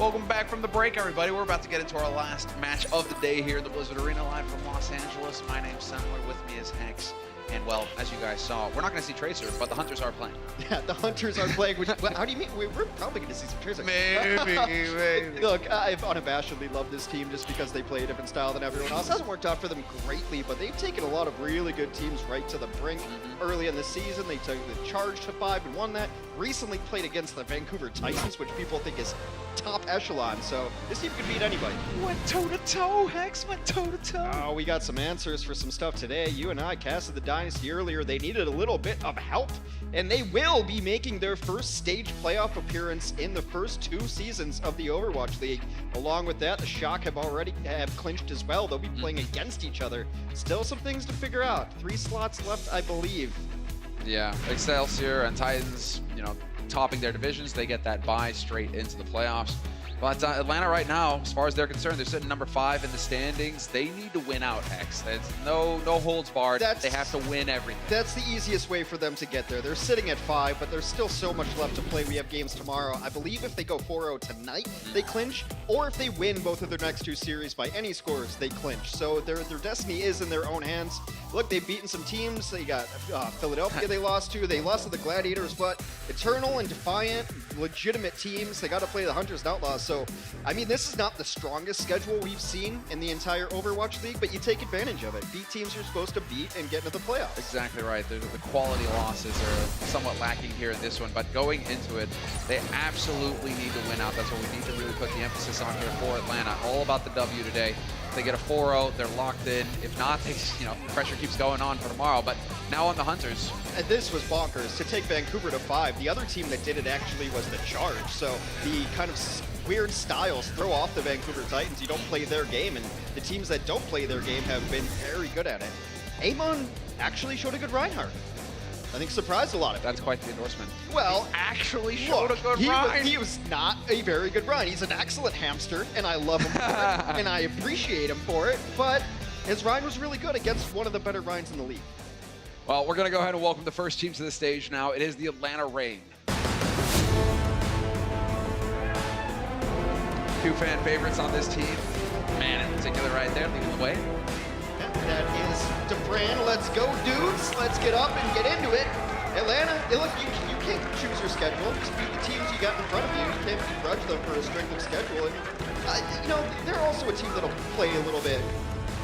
Welcome back from the break, everybody. We're about to get into our last match of the day here at the Blizzard Arena, live from Los Angeles. My name's Sandler, with me is Hex. And, well, as you guys saw, we're not going to see Tracer, but the Hunters are playing. Yeah, the Hunters are playing. Which, how do you mean? We're probably going to see some Tracer. Maybe. Look, I've unabashedly loved this team just because they play a different style than everyone else. It hasn't worked out for them greatly, but they've taken a lot of really good teams right to the brink. Early in the season, they took the Charge to 5 and won that. Recently played against the Vancouver Titans, which people think is top echelon, so this team could beat anybody. Went toe-to-toe, Hex. Went toe-to-toe. Oh, we got some answers for some stuff today. You and I casted the Dynasty earlier. They needed a little bit of help, and they will be making their first stage playoff appearance in the first 2 seasons of the Overwatch League. Along with that, the Shock have already clinched as well. They'll be playing against each other. Still some things to figure out. 3 slots left, I believe. Yeah, Excelsior and Titans, you know, topping their divisions. They get that bye straight into the playoffs. But Atlanta right now, as far as they're concerned, they're sitting number 5 in the standings. They need to win out, Hex. There's no holds barred. They have to win everything. That's the easiest way for them to get there. They're sitting at 5, but there's still so much left to play. We have games tomorrow. I believe if they go 4-0 tonight, they clinch, or if they win both of their next 2 series by any scores, they clinch. So their destiny is in their own hands. Look, they've beaten some teams. They got Philadelphia they lost to. They lost to the Gladiators, but Eternal and Defiant, legitimate teams. They got to play the Hunters and Outlaws. So, I mean, this is not the strongest schedule we've seen in the entire Overwatch League, but you take advantage of it. Beat teams you're supposed to beat and get into the playoffs. Exactly right. The quality losses are somewhat lacking here in this one, but going into it, they absolutely need to win out. That's what we need to really put the emphasis on here for Atlanta. All about the W today. If they get a 4-0, they're locked in. If not, they, pressure keeps going on for tomorrow. But now on the Hunters. And this was bonkers. To take Vancouver to 5, the other team that did it actually was the Charge. So the kind of weird styles throw off the Vancouver Titans. You don't play their game, and the teams that don't play their game have been very good at it. Amon actually showed a good Reinhardt. I think surprised a lot of people. That's quite the endorsement. Well, he actually showed a good Ryan. He was not a very good Ryan. He's an excellent hamster, and I love him for it, and I appreciate him for it, but his Ryan was really good against one of the better Ryans in the league. Well, we're going to go ahead and welcome the first team to the stage now. It is the Atlanta Reign. 2 fan favorites on this team. Man, in particular right there, leading the way. That is DeFran. Let's go, dudes. Let's get up and get into it. Atlanta, look, you can't choose your schedule. Just beat the teams you got in front of you. You can't begrudge them for a strength of schedule. And, they're also a team that'll play a little bit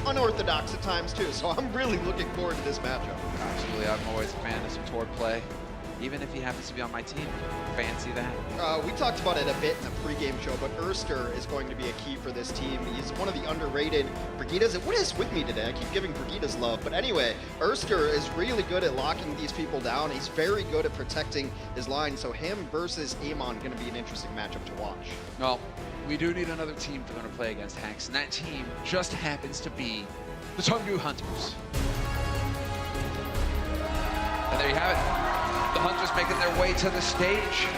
unorthodox at times, too. So I'm really looking forward to this matchup. Absolutely. I'm always a fan of some Tord play. Even if he happens to be on my team. Fancy that. We talked about it a bit in the pregame show, but Erster is going to be a key for this team. He's one of the underrated Brigidas. What is with me today? I keep giving Brigidas love. But anyway, Erster is really good at locking these people down. He's very good at protecting his line. So him versus Amon going to be an interesting matchup to watch. Well, we do need another team to play against Hex, and that team just happens to be the Chengdu Hunters. And there you have it. The Hunters making their way to the stage.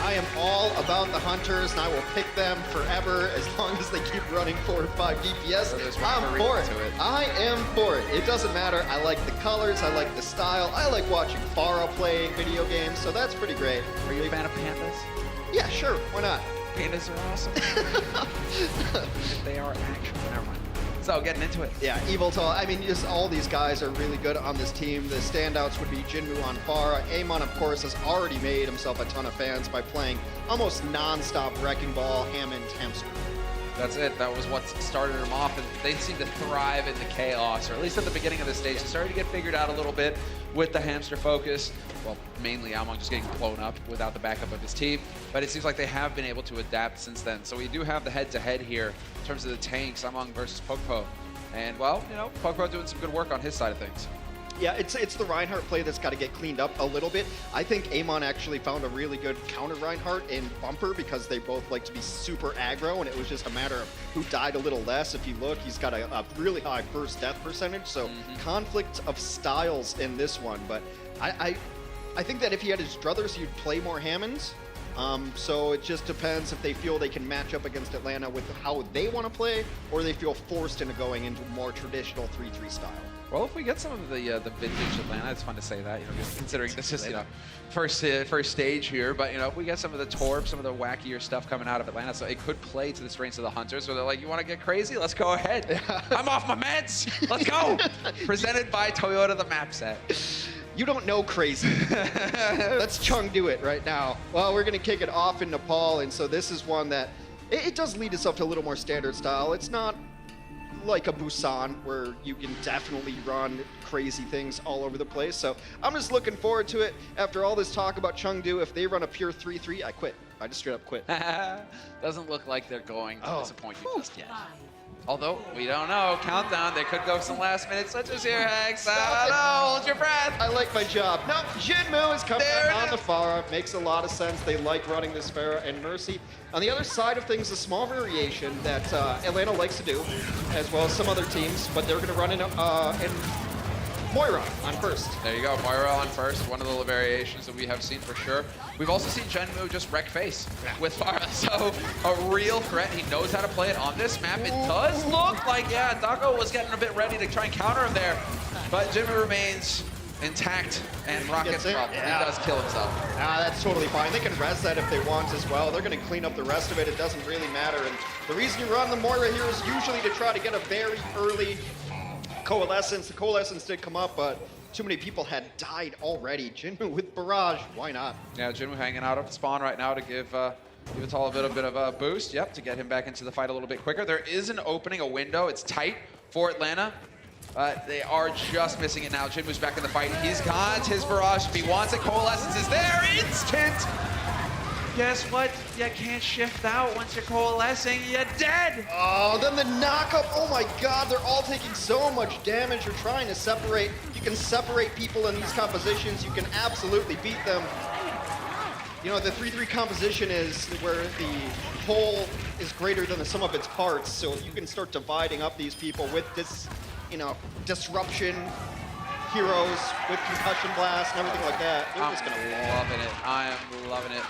I am all about the Hunters, and I will pick them forever as long as they keep running 4 or 5 DPS. I'm for it. I am for it. It doesn't matter. I like the colors. I like the style. I like watching Pharah play video games, so that's pretty great. Are you a fan of pandas? Yeah, sure. Why not? Pandas are awesome. They are actually. Never mind. So, getting into it. Yeah, Eviltal. I mean, just all these guys are really good on this team. The standouts would be Jinmu on Pharah. Amon, of course, has already made himself a ton of fans by playing almost non-stop Wrecking Ball, Hammond, Hamster. That's it. That was what started them off, and they seem to thrive in the chaos, or at least at the beginning of the stage. They started to get figured out a little bit with the hamster focus. Well, mainly Amon just getting blown up without the backup of his team, but it seems like they have been able to adapt since then. So we do have the head-to-head here in terms of the tanks, Amon versus Pokpo. And, well, Pokpo doing some good work on his side of things. Yeah, it's the Reinhardt play that's got to get cleaned up a little bit. I think Amon actually found a really good counter Reinhardt in Bumper because they both like to be super aggro, and it was just a matter of who died a little less. If you look, he's got a really high first death percentage, so conflict of styles in this one. But I think that if he had his druthers, he'd play more Hammonds. So it just depends if they feel they can match up against Atlanta with how they want to play, or they feel forced into going into more traditional 3-3 style. Well, if we get some of the vintage Atlanta, it's fun to say that, just considering this is first stage here. But if we get some of the Torb, some of the wackier stuff coming out of Atlanta, so it could play to the strengths of the Hunters. Where they're like, you want to get crazy? Let's go ahead. I'm off my meds. Let's go. Presented by Toyota, the map set. You don't know crazy. Let's Chengdu it right now. Well, we're going to kick it off in Nepal, and so this is one that it does lead us up to a little more standard style. It's not like a Busan where you can definitely run crazy things all over the place. So I'm just looking forward to it. After all this talk about Chengdu, if they run a pure 3-3, I quit. I just straight up quit. Doesn't look like they're going to disappoint you just yet. Although, we don't know. Countdown. They could go some last-minute switches here, Hex. No, hold your breath. I like my job. No, Jinmu is coming out on the Pharah. Makes a lot of sense. They like running this Pharah and Mercy. On the other side of things, a small variation that Atlanta likes to do, as well as some other teams, but they're going to run in Moira on first. There you go, Moira on first. One of the variations that we have seen for sure. We've also seen Chengdu just wreck face with Pharah, so a real threat. He knows how to play it on this map. It does look like, Dago was getting a bit ready to try and counter him there, but Jinmu remains intact, and Rocket's problem. He does kill himself. That's totally fine. They can res that if they want as well. They're going to clean up the rest of it. It doesn't really matter. And the reason you run the Moira here is usually to try to get a very early coalescence. The coalescence did come up, but too many people had died already. Jinmu with Barrage, why not? Yeah, Jinmu hanging out at spawn right now to give Vital a bit of a boost. Yep, to get him back into the fight a little bit quicker. There is an opening, a window. It's tight for Atlanta. They are just missing it now. Jinmu's back in the fight. He's got his Barrage. If he wants it, Coalescence is there. Instant! Guess what? You can't shift out once you're coalescing. You're dead! Oh, then the knockup. Oh my god, they're all taking so much damage. You're trying to separate. You can separate people in these compositions. You can absolutely beat them. The 3-3 composition is where the whole is greater than the sum of its parts. So you can start dividing up these people with this, disruption heroes with concussion blast and everything like that. They're just gonna loving it. I am loving it.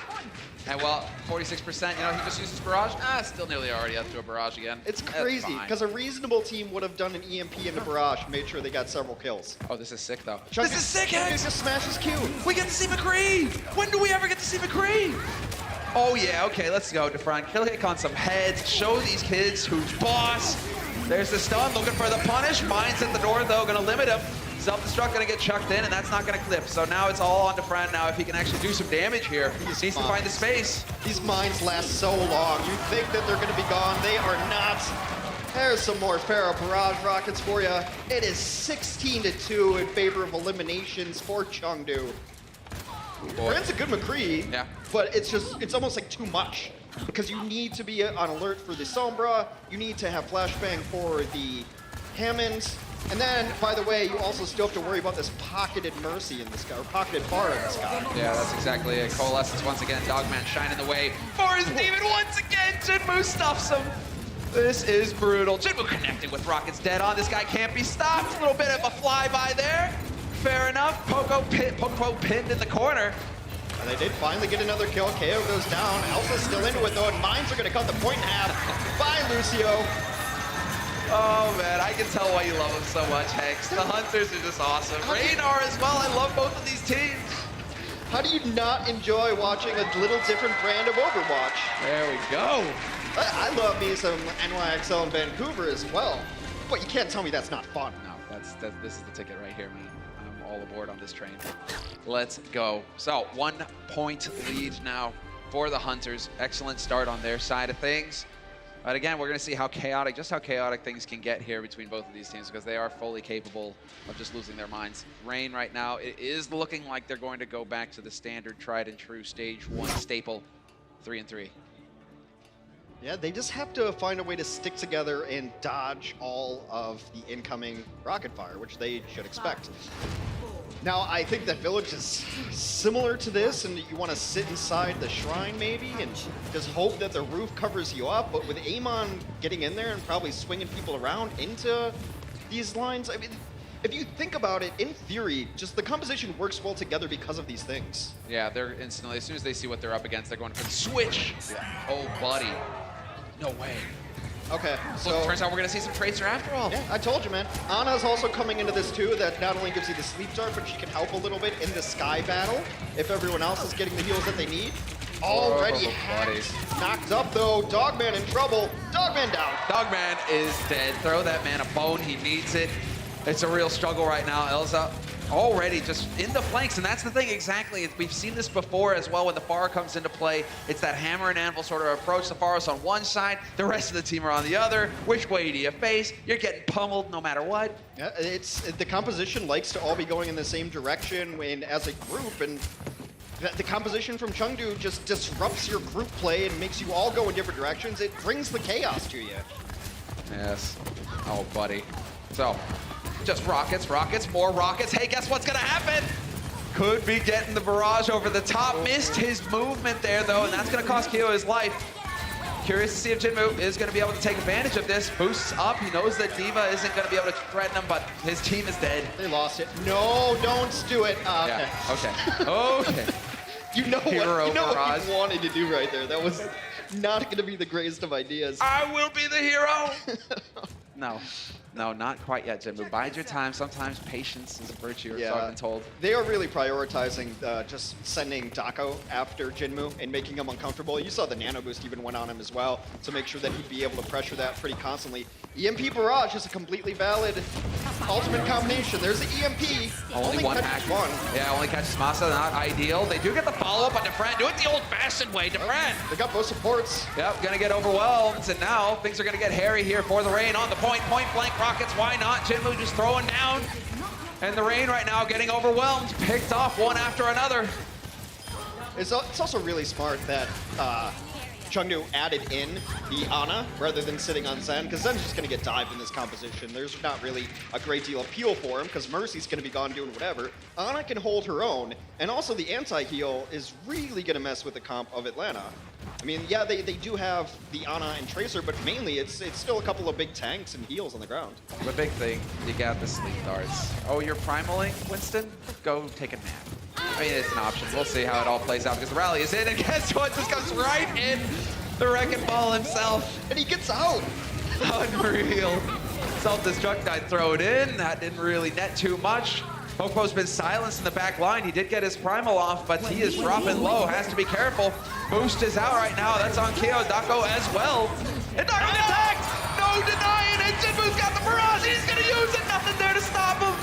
And well, 46%, he just uses Barrage. Still nearly already up to a Barrage again. It's crazy, because a reasonable team would have done an EMP into Barrage, made sure they got several kills. Oh, this is sick, though. This is sick, Hex! Just smashes Q. We get to see McCree! When do we ever get to see McCree? Oh, yeah, okay, let's go, DeFran. Kill Hick on some heads. Show these kids who's boss. There's the stun, looking for the punish. Mine's at the door, though, gonna limit him. Self-destruct gonna get chucked in, and that's not gonna clip. So now it's all on DeFran now. If he can actually do some damage here, he needs to find the space. These mines last so long. You think that they're gonna be gone. They are not. There's some more Pharah Barrage rockets for you. It is 16-2 in favor of eliminations for Chengdu. Brand's a good McCree, but it's almost like too much. Because you need to be on alert for the Sombra, you need to have flashbang for the Hammonds, and then, by the way, you also still have to worry about this pocketed Mercy in this guy, or pocketed Pharah in this guy. Yeah, that's exactly it. Coalescence once again, Dogman shining the way for his demon once again. Jinmu stuffs him. This is brutal. Jinmu connecting with Rocket's dead on. This guy can't be stopped. A little bit of a flyby there. Fair enough. Poco pinned in the corner. And they did finally get another kill. KO goes down. Elsa's still into it though, and Mines are gonna cut the point in half. Bye, Lucio. Oh man, I can tell why you love him so much, Hex. The Hunters are just awesome. Raynar as well. I love both of these teams. How do you not enjoy watching a little different brand of Overwatch? There we go. I love me some NYXL in Vancouver as well, but you can't tell me that's not fun. No, this is the ticket right here, man. I'm all aboard on this train. Let's go. So 1 point lead now for the Hunters. Excellent start on their side of things. But again, we're going to see how chaotic things can get here between both of these teams, because they are fully capable of just losing their minds. Rain right now, it is looking like they're going to go back to the standard tried and true stage 1 staple, 3-3. Yeah, they just have to find a way to stick together and dodge all of the incoming rocket fire, which they should expect. Now, I think that Village is similar to this, and you want to sit inside the shrine maybe and just hope that the roof covers you up. But with Amon getting in there and probably swinging people around into these lines, I mean, if you think about it, in theory, just the composition works well together because of these things. Yeah, they're instantly, as soon as they see what they're up against, they're going for the switch. Yeah. Oh, buddy. No way. Okay, so it turns out we're going to see some Tracer after all. Yeah, I told you, man. Ana's also coming into this too, that not only gives you the sleep dart, but she can help a little bit in the sky battle if everyone else is getting the heals that they need. Already hacked. Knocked up though. Dogman in trouble. Dogman down. Dogman is dead. Throw that man a bone. He needs it. It's a real struggle right now. Elza already just in the flanks, and that's the thing exactly. We've seen this before as well when the Pharah comes into play. It's that hammer and anvil sort of approach. The Pharah's on one side, the rest of the team are on the other. Which way do you face? You're getting pummeled no matter what. Yeah, the composition likes to all be going in the same direction when as a group, and the composition from Chengdu just disrupts your group play and makes you all go in different directions. It brings the chaos to you. Yes. Oh, buddy. So, just rockets, more rockets. Hey, guess what's gonna happen? Could be getting the barrage over the top. Missed his movement there, though, and that's gonna cost Kyo his life. Curious to see if Jinmu is gonna be able to take advantage of this. Boosts up, he knows that D.Va isn't gonna be able to threaten him, but his team is dead. They lost it. No, don't do it. Yeah, okay. You know what barrage. you wanted to do right there. That was not gonna be the greatest of ideas. I will be the hero! No, not quite yet, Jinmu. Bide your time. Sometimes patience is a virtue, so I've been told. They are really prioritizing just sending Dako after Jinmu and making him uncomfortable. You saw the nano boost even went on him as well to make sure that he'd be able to pressure that pretty constantly. EMP barrage is a completely valid ultimate combination. There's the EMP. Only one hack. Yeah, only catches Masa. Not ideal. They do get the follow-up on Defran. Do it the old-fashioned way, Defran. They got both supports. Yep, gonna get overwhelmed. And now things are gonna get hairy here for the Rain on the point blank rockets. Why not? Jinmu just throwing down. And the Rain right now getting overwhelmed. Picked off one after another. It's also really smart that Chengdu added in the Ana rather than sitting on Zen, because Zen's just going to get dived in this composition. There's not really a great deal of appeal for him, because Mercy's going to be gone doing whatever. Ana can hold her own, and also the anti-heal is really going to mess with the comp of Atlanta. I mean, yeah, they do have the Ana and Tracer, but mainly it's still a couple of big tanks and heals on the ground. The big thing, you got the sleep darts. Oh, you're primaling, Winston? Go take a nap. I mean, it's an option. We'll see how it all plays out because the rally is in, and guess what? Just comes right in. The Wrecking Ball himself. And he gets out. Unreal. Self-destruct, I'd throw it in. That didn't really net too much. Popo's been silenced in the back line. He did get his primal off, but he is dropping low. Has to be careful. Boost is out right now. That's on Kyo. Dako as well. And Dako attacked! No denying it. Jinmu's got the barrage. He's going to use it. Nothing there to stop him.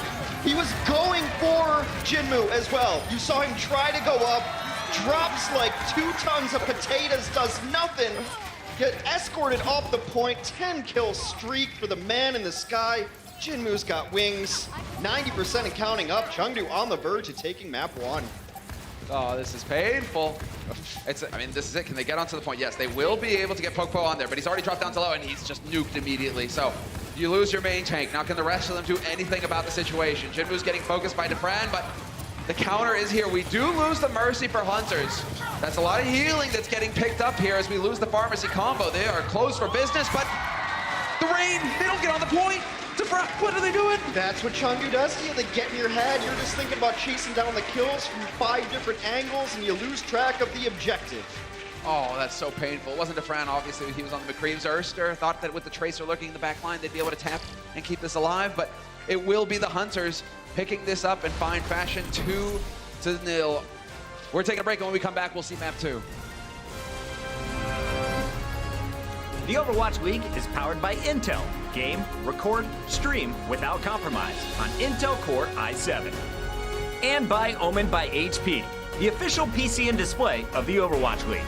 He was going for Jinmu as well. You saw him try to go up, drops like 2 tons of potatoes, does nothing. Get escorted off the point, 10-kill streak for the man in the sky. Jinmu's got wings, 90% and counting up. Chengdu on the verge of taking map 1. Oh, this is painful. I mean, this is it. Can they get onto the point? Yes, they will be able to get Popo on there, but he's already dropped down to low, and he's just nuked immediately. So you lose your main tank. Now can the rest of them do anything about the situation? Jinmu's getting focused by Defran, but the counter is here. We do lose the Mercy for Hunters. That's a lot of healing that's getting picked up here as we lose the Pharmacy combo. They are closed for business, but the Rain, they don't get on the point. Defran, what are they doing? That's what Chengdu does to you. They get in your head. You're just thinking about chasing down the kills from 5 different angles, and you lose track of the objective. Oh, that's so painful. It wasn't Defran, obviously. He was on the McCream's Erster. Thought that with the Tracer lurking in the back line, they'd be able to tap and keep this alive, but it will be the Hunters picking this up in fine fashion, 2-0. We're taking a break, and when we come back, we'll see map 2. The Overwatch League is powered by Intel. Game, record, stream without compromise on Intel Core i7. And by Omen by HP, the official PC and display of the Overwatch League.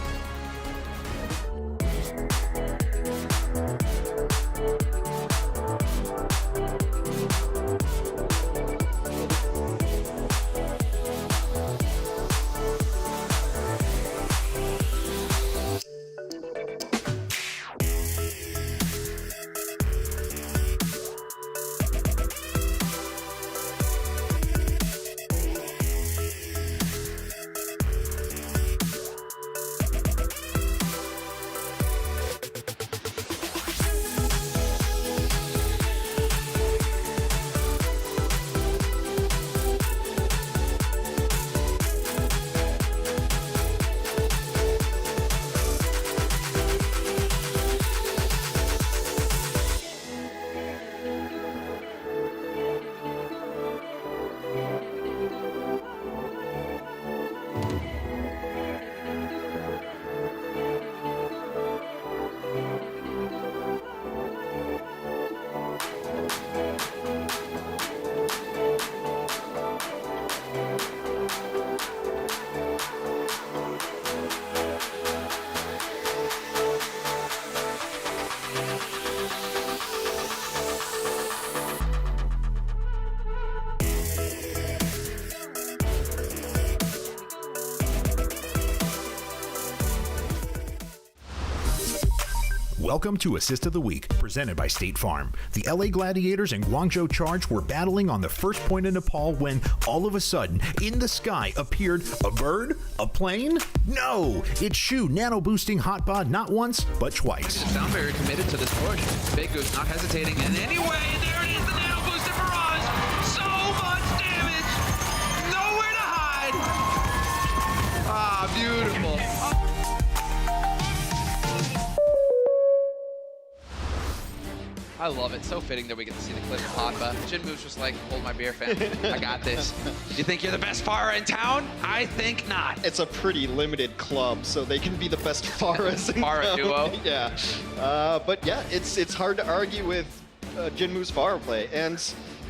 Welcome to Assist of the Week, presented by State Farm. The LA Gladiators and Guangzhou Charge were battling on the first point in Nepal when, all of a sudden, in the sky appeared a bird? A plane? No! It's Shu nano-boosting Hotbod not once, but twice. Sound very committed to this push. Big Goose not hesitating in any way, and there it is, the nano-boosted barrage! So much damage! Nowhere to hide! Ah, beautiful. I love it. So fitting that we get to see the clip of Hotba. Jinmu's just like, hold my beer, fam. I got this. You think you're the best Pharah in town? I think not. It's a pretty limited club, so they can be the best Pharahs in Pharah town. duo. Yeah. But yeah, it's hard to argue with Jinmu's Pharah play. And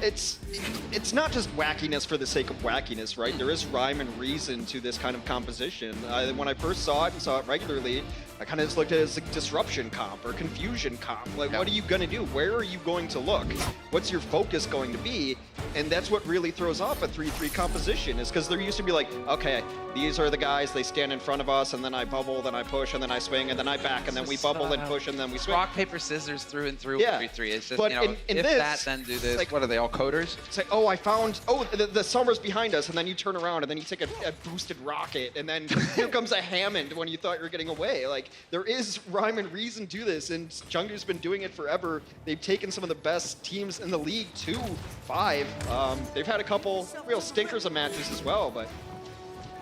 it's not just wackiness for the sake of wackiness, right? There is rhyme and reason to this kind of composition. When I first saw it and saw it regularly, I kind of just looked at it as a disruption comp or confusion comp. Like, what are you going to do? Where are you going to look? What's your focus going to be? And that's what really throws off a 3-3 composition, is because there used to be like, okay, these are the guys, they stand in front of us, and then I bubble, then I push, and then I swing, and then I back, and then we bubble and push, and then we swing. Rock, paper, scissors, through and through. Yeah. 3-3. It's just, But you know, in if this, that, then do this. like, what are they, all coders? It's like, oh, I found, the summer's behind us, and then you turn around, and then you take a boosted rocket, and then here comes a Hammond when you thought you were getting away. Like, there is rhyme and reason to this, and Chengdu's been doing it forever. They've taken some of the best teams in the league to 5. They've had a couple real stinkers of matches as well, but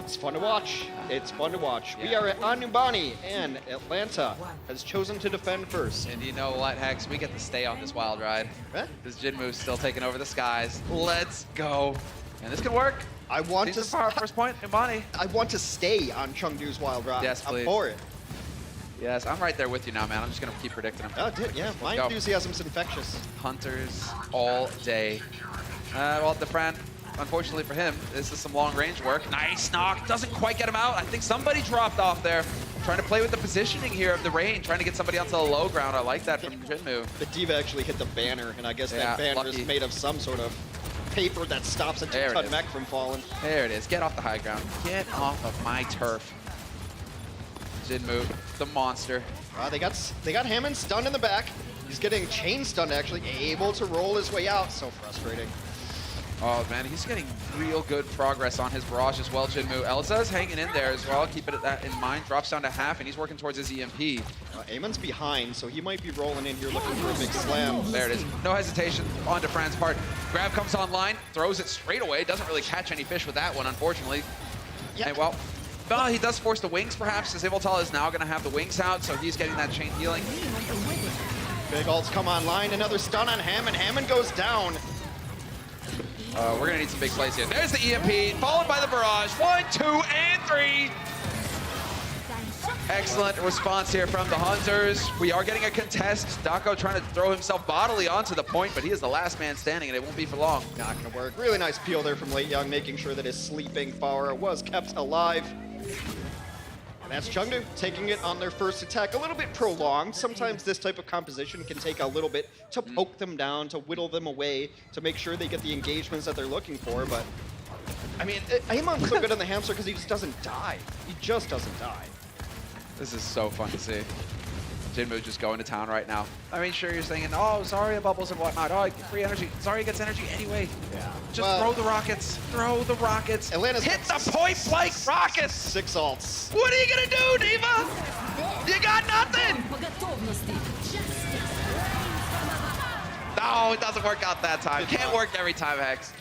it's fun to watch. It's fun to watch. Yeah. We are at Numbani, and Atlanta has chosen to defend first. And you know what, Hex? We get to stay on this wild ride. Huh? This Jinmu's still taking over the skies. Let's go. And this can work. I want Seems to the power first point, Numbani. I want to stay on Chengdu's wild ride. Yes, I'm please. for it. Yes, I'm right there with you now, man. I'm just going to keep predicting them. Oh, yeah. My go. enthusiasm's infectious. Hunters all day. Well, the friend, unfortunately for him, this is some long range work. Nice knock. Doesn't quite get him out. I think somebody dropped off there. Trying to play with the positioning here of the range, trying to get somebody onto the low ground. I like that from Jinmu. The Diva actually hit the banner, and I guess Yeah, that banner lucky. is made of some sort of paper that stops a There it two-ton is. mech from falling. There it is. Get off the high ground. Get off of my turf. Jinmu, the monster. They got Hammond stunned in the back. He's getting chain stunned, actually, able to roll his way out. So frustrating. Oh, man, he's getting real good progress on his barrage as well, Jinmu. Elza's hanging in there as well. Keep that in mind. Drops down to half, and he's working towards his EMP. Amon's behind, so he might be rolling in here looking for a big slam. There it is. No hesitation on to Fran's part. Grab comes online, throws it straight away. Doesn't really catch any fish with that one, unfortunately. Yeah. And well, he does force the wings, perhaps, as Ivaltal is now going to have the wings out, so he's getting that chain healing. Big ults come online. Another stun on Hammond. Hammond goes down. We're going to need some big plays here. There's the EMP, followed by the barrage. 1, 2, and 3. Excellent response here from the Hunters. We are getting a contest. Dako trying to throw himself bodily onto the point, but he is the last man standing, and it won't be for long. Not gonna work. Really nice peel there from Late Young, making sure that his sleeping Pharah was kept alive. And that's Chengdu taking it on their first attack. A little bit prolonged. Sometimes this type of composition can take a little bit to poke them down, to whittle them away, to make sure they get the engagements that they're looking for. But, I mean, Amon's so good on the hamster because he just doesn't die. He just doesn't die. This is so fun to see. Jinmu just going to town right now. I mean, sure, you're saying, oh, Zarya bubbles and whatnot. Oh, free energy. Zarya gets energy anyway. Yeah. Just throw the rockets. Throw the rockets. Atlanta's Hit the point-blank rockets. 6 ults. What are you going to do, Diva? You got nothing. No, it doesn't work out that time. Can't work every time, Hex.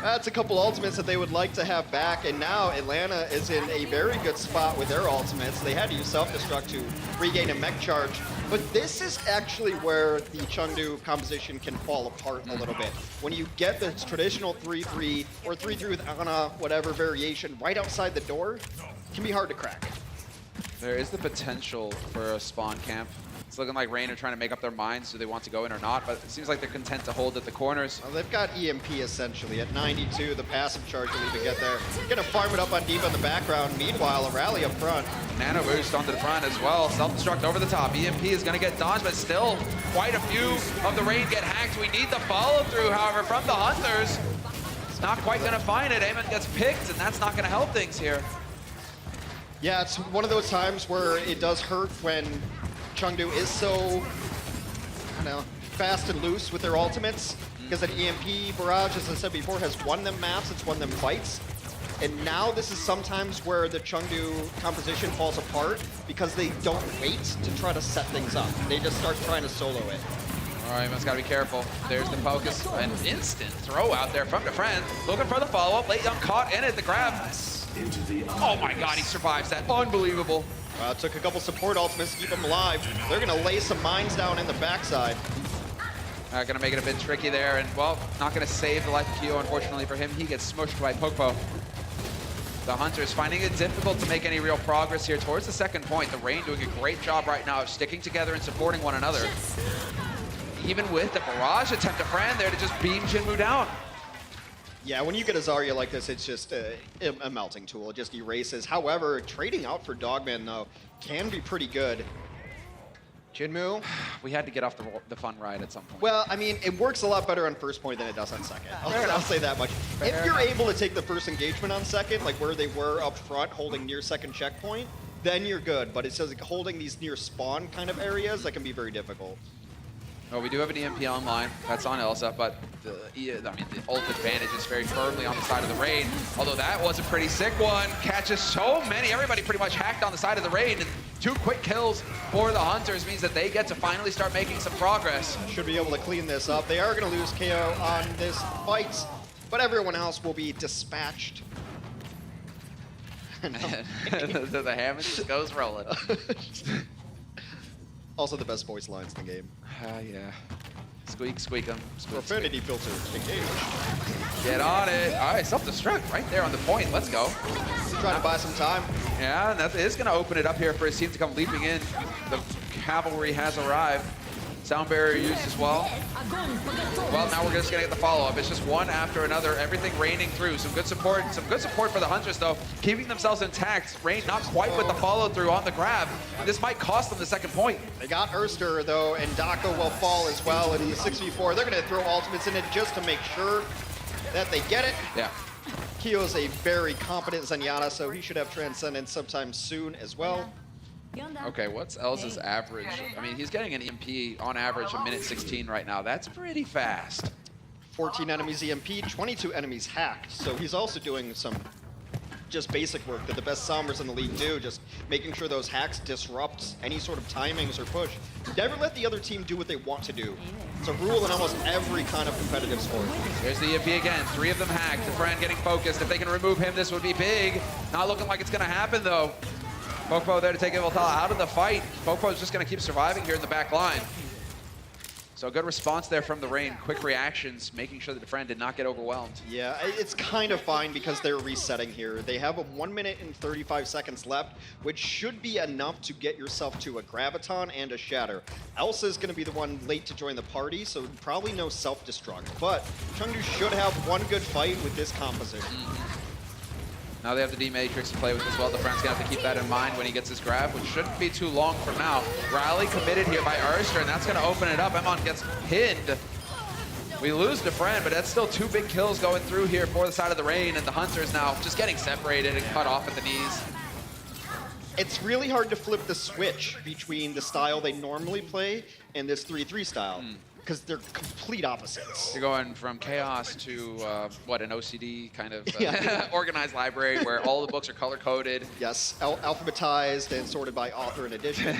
That's a couple ultimates that they would like to have back, and now Atlanta is in a very good spot with their ultimates. They had to use self-destruct to regain a mech charge, but this is actually where the Chengdu composition can fall apart a little bit. When you get the traditional 3-3 or 3-3 with Ana, whatever variation, right outside the door, it can be hard to crack. There is the potential for a spawn camp. It's looking like Rain are trying to make up their minds. Do they want to go in or not? But it seems like they're content to hold at the corners. Well, they've got EMP essentially at 92. The passive charge will even get there. Gonna farm it up on Diva in the background. Meanwhile, a rally up front. Nano boost onto the front as well. Self-destruct over the top. EMP is going to get dodged, but still quite a few of the Rain get hacked. We need the follow-through, however, from the Hunters. It's not quite going to find it. Amon gets picked, and that's not going to help things here. Yeah, it's one of those times where it does hurt when Chengdu is so, I don't know, fast and loose with their ultimates. Because an EMP barrage, as I said before, has won them maps, it's won them fights. And now this is sometimes where the Chengdu composition falls apart because they don't wait to try to set things up. They just start trying to solo it. All right, man's gotta be careful. There's the focus. An instant throw out there from the friend. Looking for the follow-up. Late Young caught in it. The grab. Oh my god, he survives that. Unbelievable. It took a couple support ultimates to keep him alive. They're gonna lay some mines down in the backside. Gonna make it a bit tricky there, and well, not gonna save the life of Kyo, unfortunately for him. He gets smushed by Pokpo. The Hunters finding it difficult to make any real progress here towards the second point. The Rain doing a great job right now of sticking together and supporting one another. Even with the barrage attempt of Fran there to just beam Jinwoo down. Yeah, when you get a Zarya like this, it's just a melting tool. It just erases. However, trading out for Dogman, though, can be pretty good. Jinwoo? We had to get off the fun ride at some point. Well, I mean, it works a lot better on first point than it does on second. I'll say that much. If you're able to take the first engagement on second, like where they were up front holding near second checkpoint, then you're good. But it says like, holding these near spawn kind of areas, that can be very difficult. Well, we do have an EMP online. That's on Elsa, but the ult advantage is very firmly on the side of the Rain. Although that was a pretty sick one. Catches so many. Everybody pretty much hacked on the side of the Rain. And 2 quick kills for the Hunters means that they get to finally start making some progress. Should be able to clean this up. They are going to lose KO on this fight, but everyone else will be dispatched. The Hammond just goes rolling. Also the best voice lines in the game. Yeah. Squeak, squeak 'em. Profanity filter, engage. Get on it. All right, self-destruct right there on the point. Let's go. Trying to buy some time. Yeah, and that is going to open it up here for his team to come leaping in. The cavalry has arrived. Sound barrier used as well. Well, now we're just going to get the follow-up. It's just one after another, everything raining through. Some good support for the Hunters, though, keeping themselves intact. Rain not quite with the follow-through on the grab. This might cost them the second point. They got Erster, though, and Dako will fall as well. And in the 6v4, they're going to throw ultimates in it just to make sure that they get it. Yeah. Kyo's a very competent Zenyatta, so he should have Transcendence sometime soon as well. Okay, what's Elsa's average? I mean, he's getting an EMP on average a minute 16 right now. That's pretty fast. 14 enemies EMP, 22 enemies hacked. So he's also doing some just basic work that the best Sombers in the league do, just making sure those hacks disrupt any sort of timings or push. Never let the other team do what they want to do. It's a rule in almost every kind of competitive sport. There's the EMP again, 3 of them hacked. The Fran getting focused. If they can remove him, this would be big. Not looking like it's gonna happen though. Pokpo there to take Ivaltala out of the fight. Pokpo's just going to keep surviving here in the back line. So a good response there from the Rain. Quick reactions, making sure that the friend did not get overwhelmed. Yeah, it's kind of fine because they're resetting here. They have a 1 minute and 35 seconds left, which should be enough to get yourself to a Graviton and a Shatter. Elsa is going to be the one late to join the party, so probably no self-destruct. But Chengdu should have one good fight with this composition. Now they have the D-Matrix to play with as well. The friend's going to have to keep that in mind when he gets his grab, which shouldn't be too long from now. Rally committed here by Erster, and that's going to open it up. Emon gets pinned. We lose the friend, but that's still 2 big kills going through here for the side of the Rain, and the Hunters now just getting separated and cut off at the knees. It's really hard to flip the switch between the style they normally play and this 3-3 style. Because they're complete opposites. You're going from chaos to, what, an OCD kind of Yeah. organized library where all the books are color-coded. Yes, alphabetized and sorted by author and edition.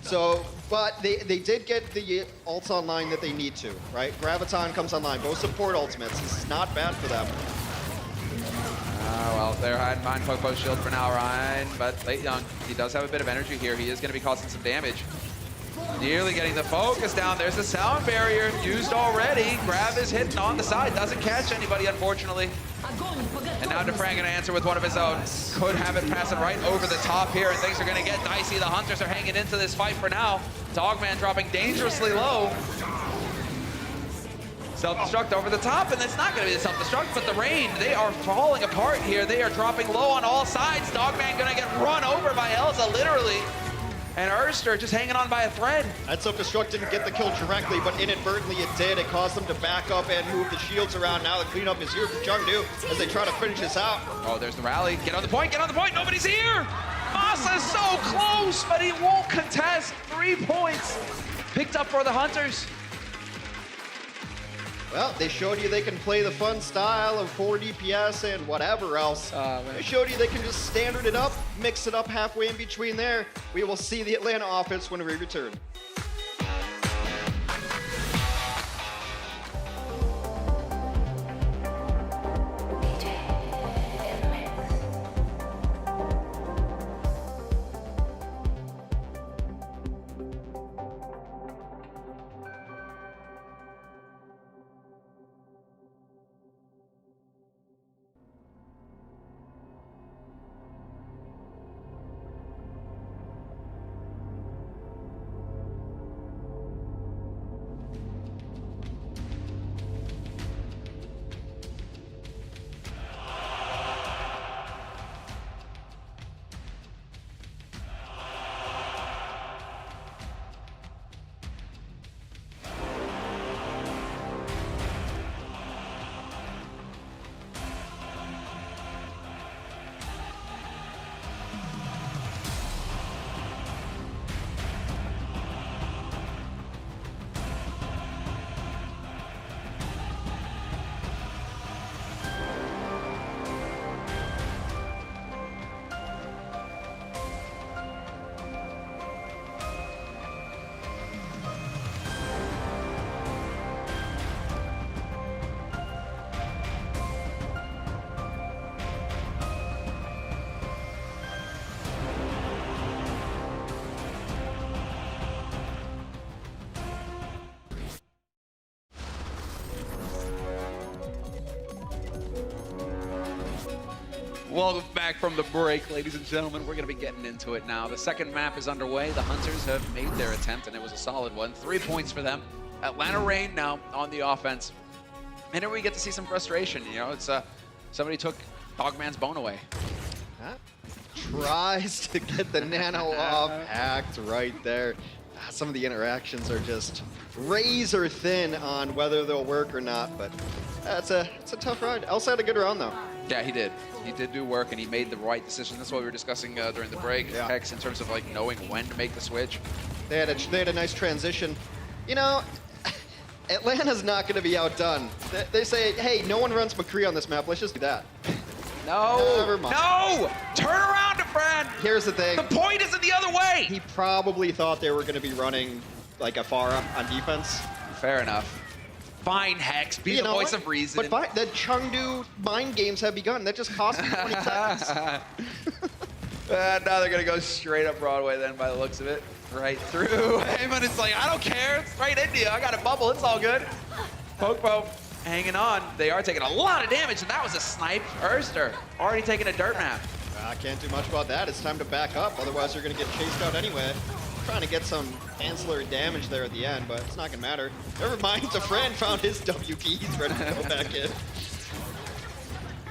So, but they did get the ults online that they need to, right? Graviton comes online, both support ultimates. This is not bad for them. Well, they're hiding behind Pokpo's shield for now, Ryan, but Late Young, he does have a bit of energy here. He is going to be causing some damage. Nearly getting the focus down. There's the sound barrier used already. Grab is hitting on the side. Doesn't catch anybody, unfortunately. And now Defran going to answer with one of his own. Could have it passing right over the top here, and things are going to get dicey. The Hunters are hanging into this fight for now. Dogman dropping dangerously low. Self-destruct over the top, and it's not going to be the self-destruct, but the Rain, they are falling apart here. They are dropping low on all sides. Dogman going to get run over by Elsa, literally. And Erster just hanging on by a thread. That self-destruct didn't get the kill directly, but inadvertently it did. It caused them to back up and move the shields around. Now the cleanup is here for Chengdu as they try to finish this out. Oh, there's the rally. Get on the point, nobody's here! Masa's so close, but he won't contest. 3 points picked up for the Hunters. Well, they showed you they can play the fun style of 4 DPS and whatever else. They showed you they can just standard it up, mix it up halfway in between there. We will see the Atlanta offense when we return. Welcome back from the break, ladies and gentlemen. We're going to be getting into it now. The second map is underway. The Hunters have made their attempt, and it was a solid one. 3 points for them. Atlanta Reign now on the offense. And here we get to see some frustration. You know, it's somebody took Dogman's bone away. Tries to get the nano off, hacked right there. Some of the interactions are just razor thin on whether they'll work or not, but it's a tough ride. Elsa had a good round though. Yeah, he did. He did do work, and he made the right decision. That's what we were discussing during the break. Yeah. Hex, in terms of like knowing when to make the switch. They had a nice transition. You know, Atlanta's not going to be outdone. They say, hey, no one runs McCree on this map. Let's just do that. No, Never mind. no! Turn around, friend! Here's the thing. The point is in the other way! He probably thought they were going to be running like a Pharah on defense. Fair enough. Fine, Hex. Be You the know voice what? of reason. But the Chengdu mind games have begun. That just cost me 20 seconds. Now they're going to go straight up Broadway then, by the looks of it. Right through. Heyman is like, I don't care. It's right into you. I got a bubble. It's all good. Pokepo hanging on. They are taking a lot of damage, and that was a snipe. Erster already taking a dirt map. I can't do much about that. It's time to back up. Otherwise, you're going to get chased out anyway. Trying to get some ancillary damage there at the end, but it's not going to matter. Never mind, the friend found his W key. He's ready to go back in.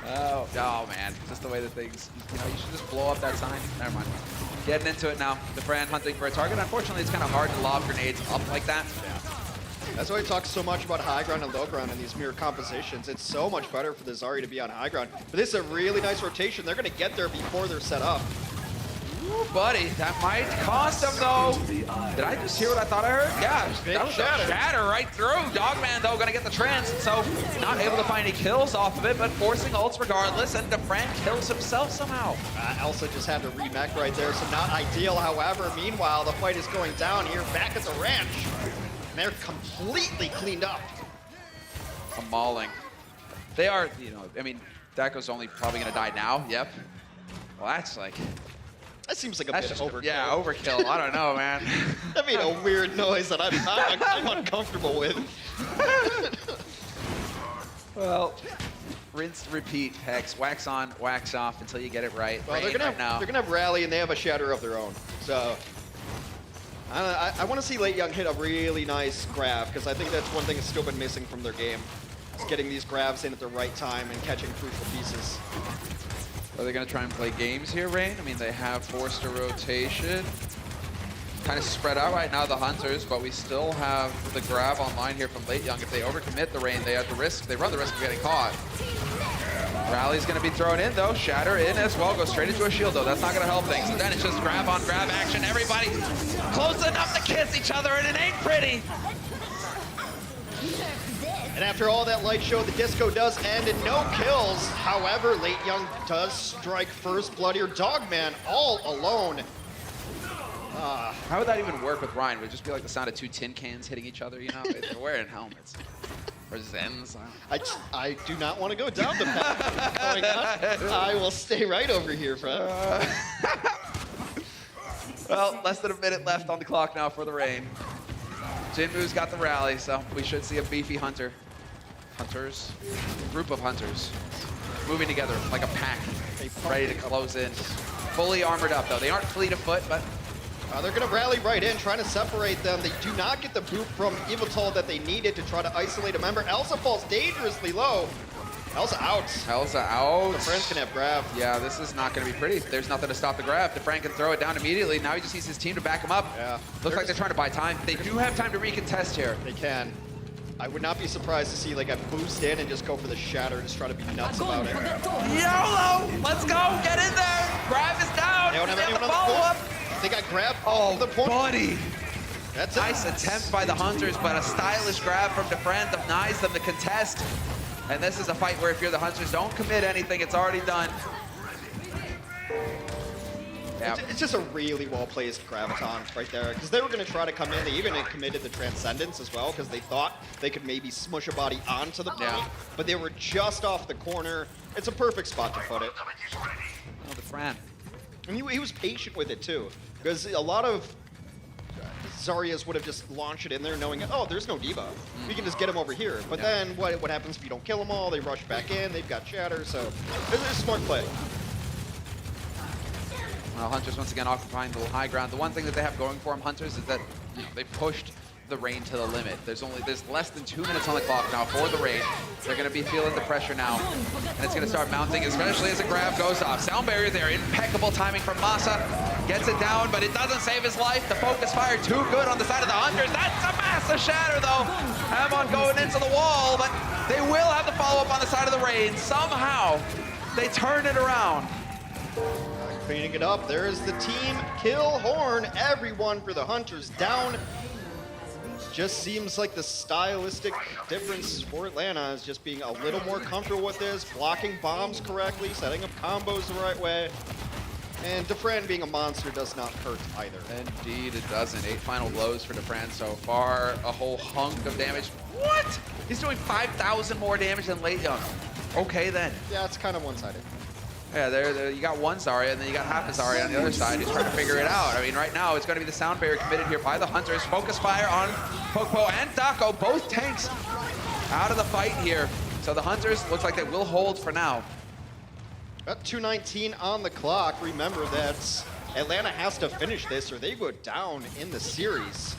Oh man, just the way that things, you know, you should just blow up that sign. Never mind. Getting into it now. The friend hunting for a target. Unfortunately, it's kind of hard to lob grenades up like that. Yeah. That's why he talks so much about high ground and low ground in these mirror compositions. It's so much better for the Zarya to be on high ground. But this is a really nice rotation. They're going to get there before they're set up. Ooh, buddy, that might cost him though. Did I just hear what I thought I heard? Yeah, that was a shatter right through. Dogman though gonna get the trans, so not able to find any kills off of it, but forcing ults regardless, and DeFran kills himself somehow. Elsa just had to remech right there, so not ideal. However, meanwhile, the fight is going down here back at the ranch. And they're completely cleaned up. A mauling. They are, you know, I mean, Daco's only probably gonna die now, yep. Well, that's like... That seems like a That's bit just, overkill. yeah, overkill. I don't know, man. That made a weird noise that I'm uncomfortable with. Well, rinse, repeat, Hex. Wax on, wax off until you get it right. Well, they're gonna have rally and they have a shatter of their own. So I want to see Late Young hit a really nice grab because I think that's one thing that's still been missing from their game. Is getting these grabs in at the right time and catching crucial pieces. Are they going to try and play games here, Rain? I mean, they have forced a rotation. kind of spread out right now, the Hunters, but we still have the grab online here from Late Young. If they overcommit the Rain, they run the risk of getting caught. Rally's going to be thrown in, though. Shatter in as well. Goes straight into a shield, though. That's not going to help things. And then it's just grab on grab action. Everybody close enough to kiss each other, and it ain't pretty. And after all that light show, the disco does end in no kills. However, Late Young does strike first blood here. Dogman all alone. How would that even work with Ryan? Would it just be like the sound of two tin cans hitting each other, you know? They're wearing helmets. Or Zens. I do not want to go down the path going on. I will stay right over here, friend. Well, less than a minute left on the clock now for the Rain. Jinmu's got the rally, so we should see a beefy Hunters, group of Hunters, moving together like a pack, ready to close in. Fully armored up, though. They aren't fleet of foot, but They're going to rally right in, trying to separate them. They do not get the boot from Evital that they needed to try to isolate a member. Elsa falls dangerously low. Elsa out. Elsa out. The friends can have grab. Yeah, this is not going to be pretty. There's nothing to stop the grab. DeFran can throw it down immediately. Now he just needs his team to back him up. Yeah. Looks like they're trying to buy time. They do have time to recontest here. They can. I would not be surprised to see like a boost in and just go for the shatter, just try to be nuts about it. YOLO! Let's go! Get in there! Grab is down! They don't have anyone on the follow-up! point. They got grabbed Oh, off the point. buddy! That's it. Nice attempt by the Hunters, but a stylish grab from DeFran denies them the contest. And this is a fight where if you're the Hunters, don't commit anything. It's already done. Yeah. It's just a really well-placed Graviton right there, because they were going to try to come in. They even committed the Transcendence as well, because they thought they could maybe smush a body onto the point, but they were just off the corner. It's a perfect spot to put it. Oh, DeFran. And he was patient with it, too, because a lot of Zaryas would have just launched it in there knowing, oh, there's no Diva. We can just get him over here. But then what happens if you don't kill them all? They rush back in. They've got Shatter, so it's a smart play. Well, Hunters once again occupying the high ground. The one thing that they have going for them, Hunters, is that they pushed the Rain to the limit. There's less than 2 minutes on the clock now for the Rain. They're going to be feeling the pressure now, and it's going to start mounting, especially as a grab goes off. Sound barrier there, impeccable timing from Masa. Gets it down, but it doesn't save his life. The focus fire too good on the side of the Hunters. That's a massive shatter, though. Amon going into the wall, but they will have the follow-up on the side of the Rain. Somehow, they turn it around. Cleaning it up, there is the team kill horn. Everyone for the Hunters down. Just seems like the stylistic difference for Atlanta is just being a little more comfortable with this, blocking bombs correctly, setting up combos the right way. And DeFran being a monster does not hurt either. Indeed, it doesn't. 8 final blows for DeFran so far. A whole hunk of damage. What? He's doing 5,000 more damage than Late Young. Okay, then. Yeah, it's kind of one-sided. Yeah, there you got one Zarya, and then you got half a Zarya on the other side who's trying to figure it out. I mean, right now, it's going to be the sound barrier committed here by the Hunters. Focus fire on Pokpo and Dako, both tanks out of the fight here. So the Hunters looks like they will hold for now. About 2:19 on the clock. Remember that Atlanta has to finish this or they go down in the series.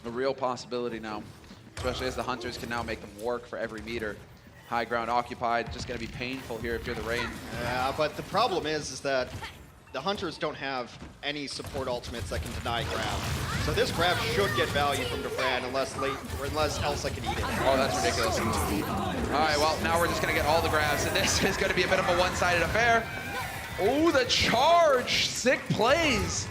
A real possibility now, especially as the Hunters can now make them work for every meter. High ground occupied, just going to be painful here if you're the Rain. Yeah, but the problem is that the Hunters don't have any support ultimates that can deny grab. So this grab should get value from DeFran unless Elsa can eat it. Oh, that's ridiculous. All right, well, now we're just going to get all the grabs, and this is going to be a bit of a one-sided affair. Oh, the charge! Sick plays.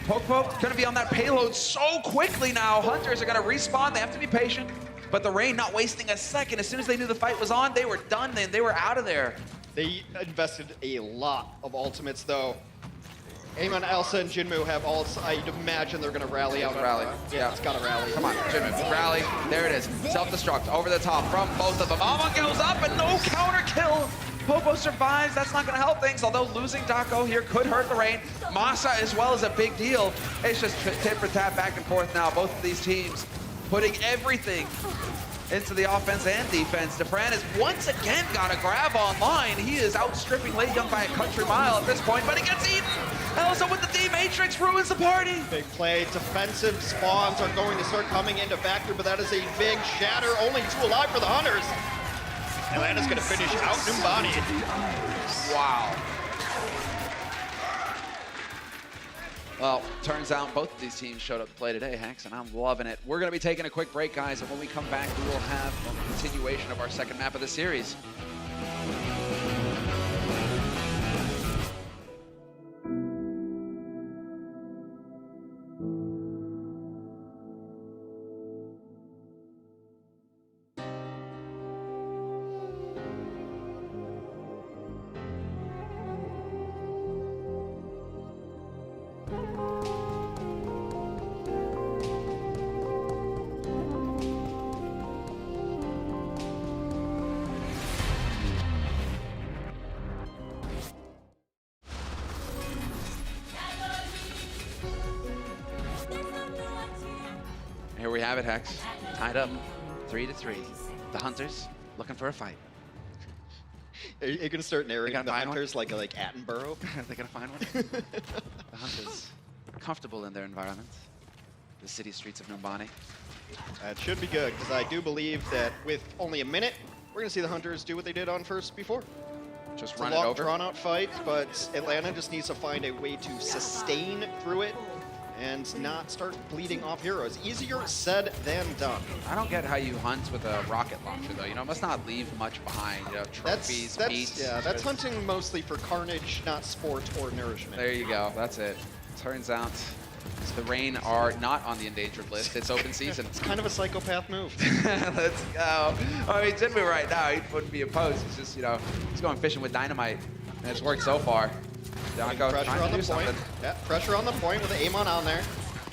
Poke going to be on that payload so quickly now. Hunters are going to respawn. They have to be patient. But the Rain not wasting a second. As soon as they knew the fight was on, they were done then. They were out of there. They invested a lot of ultimates, though. Amon, Elsa, and Jinmu have ults. I'd imagine they're going to rally out. Yeah, it's got to rally. Come on, Jinmu, rally. There it is. Self-destruct over the top from both of them. Amon goes up and no counter kill. Popo survives. That's not going to help things, although losing Dako here could hurt the Rain. Masa as well is a big deal. It's just tit for tat back and forth now. Both of these teams putting everything into the offense and defense. DeFran has once again got a grab online. He is outstripping Late Young by a country mile at this point, but he gets eaten. Elsa with the D-Matrix ruins the party. Big play. Defensive spawns are going to start coming into factor, but that is a big shatter. Only 2 alive for the Hunters. Atlanta's going to finish out Numbani. Wow. Well, turns out both of these teams showed up to play today, Hex, and I'm loving it. We're going to be taking a quick break, guys, and when we come back, we will have a continuation of our second map of the series. Here we have it, Hex. Tied up 3-3. The Hunters looking for a fight. Are you going to start narrating the Hunters like Attenborough? Are they going to find one? The Hunters, comfortable in their environment. The city streets of Numbani. That should be good, because I do believe that with only a minute, we're going to see the Hunters do what they did on first before. Just It's run a it long, over. drawn-out fight, but Atlanta just needs to find a way to sustain through it and not start bleeding off heroes. Easier said than done. I don't get how you hunt with a rocket launcher, though. You know, it must not leave much behind. You know, trophies, meats. Yeah, that's hunting mostly for carnage, not sport or nourishment. There you go. That's it. Turns out the Rain are not on the endangered list. It's open season. It's kind of a psychopath move. Let's go. I mean, Jinmu right now, he wouldn't be opposed. He's just, you know, he's going fishing with dynamite, and it's worked so far. Donko Pressure trying on to the do point. something. Yeah, pressure on the point with the Amon on there.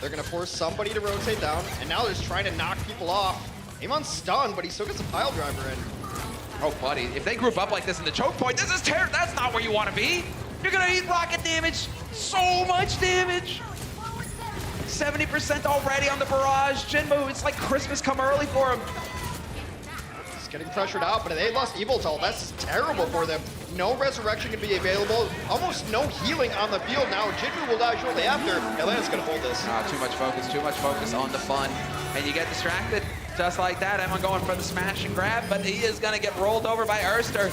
They're going to force somebody to rotate down, and now they're just trying to knock people off. Amon's stunned, but he still gets a pile driver in. Oh, buddy, if they group up like this in the choke point, this is terrible. That's not where you want to be. You're going to eat rocket damage. So much damage. 70% already on the barrage. Jinmu, it's like Christmas come early for him. He's getting pressured out, but they lost Evil Toll. That's terrible for them. No resurrection can be available. Almost no healing on the field now. Jinmu will die shortly after. Atlanta's going to hold this. Too much focus on the fun. And you get distracted just like that. Emma going for the smash and grab, but he is going to get rolled over by Erster.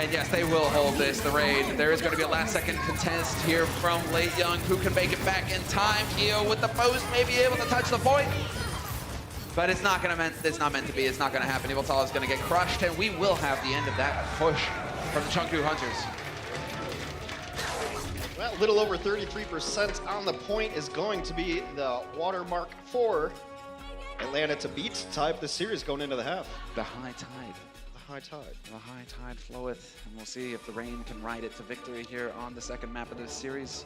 And yes, they will hold this, the raid. There is going to be a last-second contest here from Late Young. Who can make it back in time? Keo with the post, may be able to touch the point. But it's not going to it's not meant to be. It's not going to happen. Evil Tall is going to get crushed, and we will have the end of that push from the Chengdu Hunters. Well, a little over 33% on the point is going to be the watermark for Atlanta to beat, tie up the series going into the half. The high tide. High tide. The high tide floweth, and we'll see if the Rain can ride it to victory here on the second map of this series.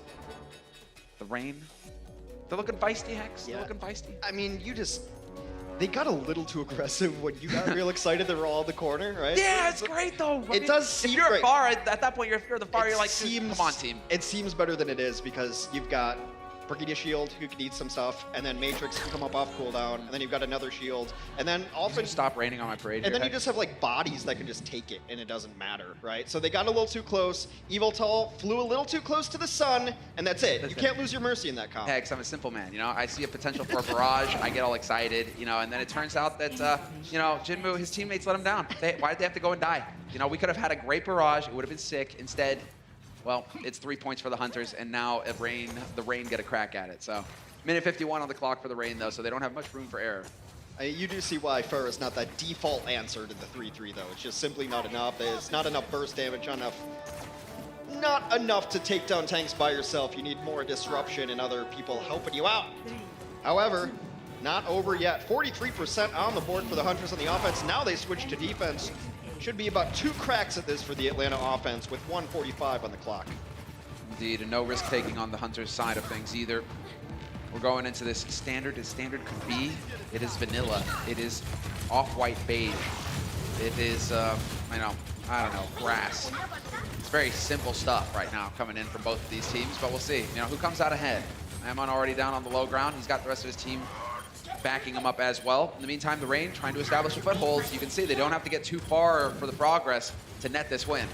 The Rain, they're looking feisty, Hex. They're looking feisty. I mean, they got a little too aggressive when you got real excited they were all in the corner, right? Yeah, it's great though. It does seem if you're great. far at that point, if you're the far, you're like, seems, come on, team. It seems better than it is because you've got Brigitte Shield who can eat some stuff, and then Matrix can come up off cooldown, and then you've got another shield, and then often Stop raining on my parade. and here, then you Hex. just have like bodies that can just take it, and it doesn't matter, right? So they got a little too close. Evil Tall flew a little too close to the sun, and that's it. You can't lose your mercy in that comp. Hex, I'm a simple man, you know. I see a potential for a barrage, I get all excited, you know, and then it turns out that, you know, Jinmu, his teammates let him down. Why did they have to go and die? You know, we could have had a great barrage. It would have been sick. Instead, well, it's 3 points for the Hunters, and now the Rain get a crack at it. So, minute 51 on the clock for the Rain, though, so they don't have much room for error. You do see why Pharah is not that default answer to the 3-3, though. It's just simply not enough. It's not enough burst damage, not enough to take down tanks by yourself. You need more disruption and other people helping you out. However, not over yet. 43% on the board for the Hunters on the offense. Now they switch to defense. Should be about 2 cracks at this for the Atlanta offense with 1:45 on the clock. Indeed, and no risk taking on the Hunters' side of things either. We're going into this standard as standard could be. It is vanilla. It is off-white beige. It is, I don't know, grass. It's very simple stuff right now coming in from both of these teams, but we'll see. You know, who comes out ahead? Amon already down on the low ground. He's got the rest of his team backing him up as well. In the meantime, the Rain trying to establish a foothold. You can see they don't have to get too far for the progress to net this win.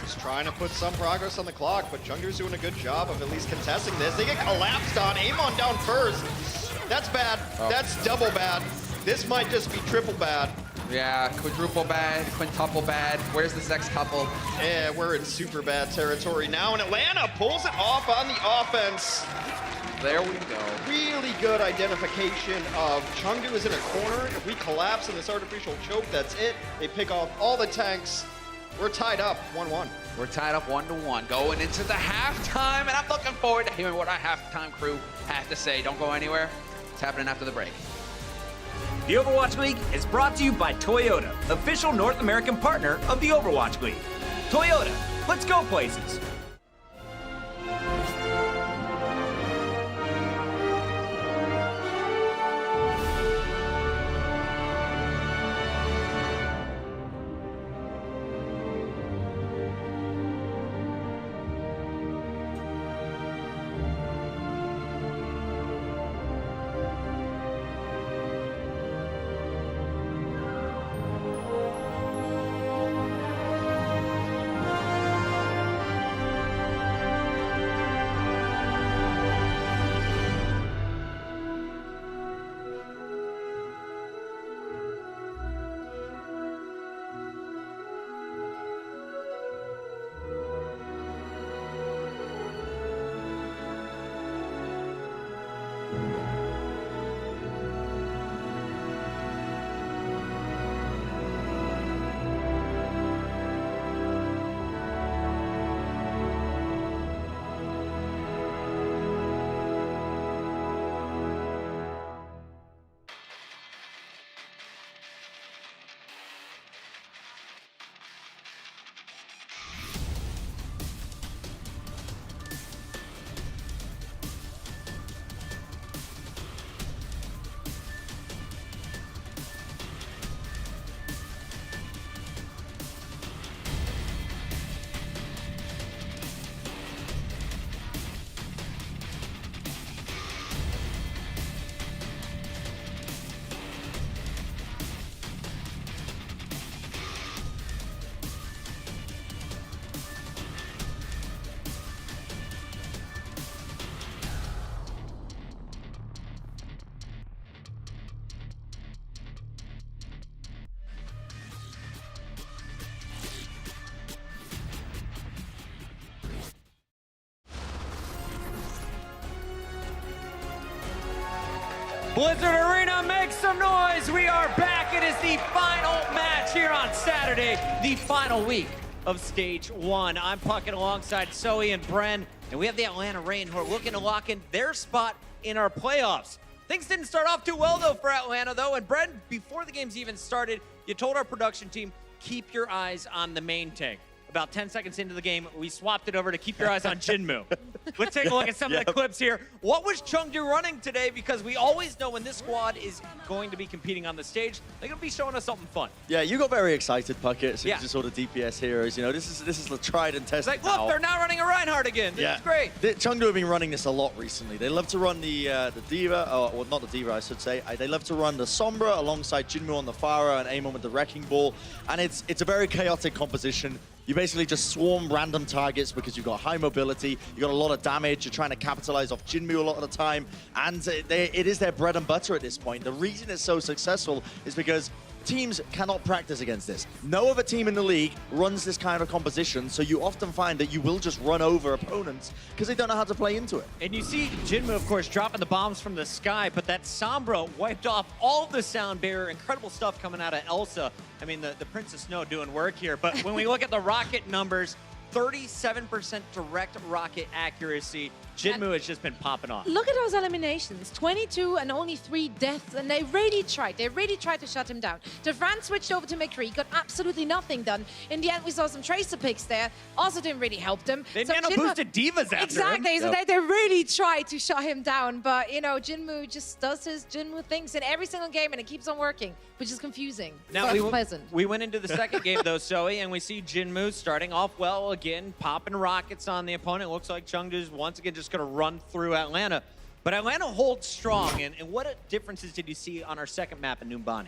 Just trying to put some progress on the clock, but Chengdu's doing a good job of at least contesting this. They get collapsed on. Amon down first. That's bad. Oh. That's double bad. This might just be triple bad. Yeah, quadruple bad, quintuple bad. Where's the sextuple? Yeah, we're in super bad territory now, and Atlanta pulls it off on the offense. There we go. Really good identification of Chengdu is in a corner. If we collapse in this artificial choke, that's it. They pick off all the tanks. We're tied up 1-1. We're tied up 1-1 going into the halftime, and I'm looking forward to hearing what our halftime crew have to say. Don't go anywhere. It's happening after the break. The Overwatch League is brought to you by Toyota, official North American partner of the Overwatch League. Toyota, let's go places. Blizzard Arena, make some noise. We are back. It is the final match here on Saturday, the final week of Stage 1. I'm Puckett alongside Zoe and Bren, and we have the Atlanta Reign who are looking to lock in their spot in our playoffs. Things didn't start off too well, though, for Atlanta, though. And Bren, before the game's even started, you told our production team, keep your eyes on the main tank. About 10 seconds into the game, we swapped it over to keep your eyes on Jinmu. Let's take a look at some of the clips here. What was Chengdu running today? Because we always know when this squad is going to be competing on the stage, they're going to be showing us something fun. Yeah, you got very excited, Puckett, so Yeah. you just saw the DPS heroes. You know, this is the tried and tested. It's like, look, they're now running a Reinhardt again. This is great. Chengdu have been running this a lot recently. They love to run the Diva, or not the Diva, I should say. They love to run the Sombra alongside Jinmu on the Pharah and Amon with the Wrecking Ball. And it's a very chaotic composition. You basically just swarm random targets because you've got high mobility, you've got a lot of damage, you're trying to capitalize off Jinmu a lot of the time, and it is their bread and butter at this point. The reason it's so successful is because teams cannot practice against this. No other team in the league runs this kind of composition, so you often find that you will just run over opponents because they don't know how to play into it. And you see Jinmu, of course, dropping the bombs from the sky, but that Sombra wiped off all of the sound barrier. Incredible stuff coming out of Elsa. I mean, the Prince of Snow doing work here. But when we look at the rocket numbers, 37% direct rocket accuracy. Jinmu has just been popping off. Look at those eliminations, 22 and only 3 deaths, and they really tried to shut him down. Devran switched over to McCree, got absolutely nothing done. In the end, we saw some Tracer picks there, also didn't really help them. They nano-boosted Divas after exactly, him. so they really tried to shut him down, but you know, Jinmu just does his Jinmu things in every single game, and it keeps on working, which is confusing, now but pleasant. We went into the second game, though, Zoe, and we see Jinmu starting off well again, popping rockets on the opponent. Looks like Chengdu's once again just going to run through Atlanta. But Atlanta holds strong, and what differences did you see on our second map in Numbani?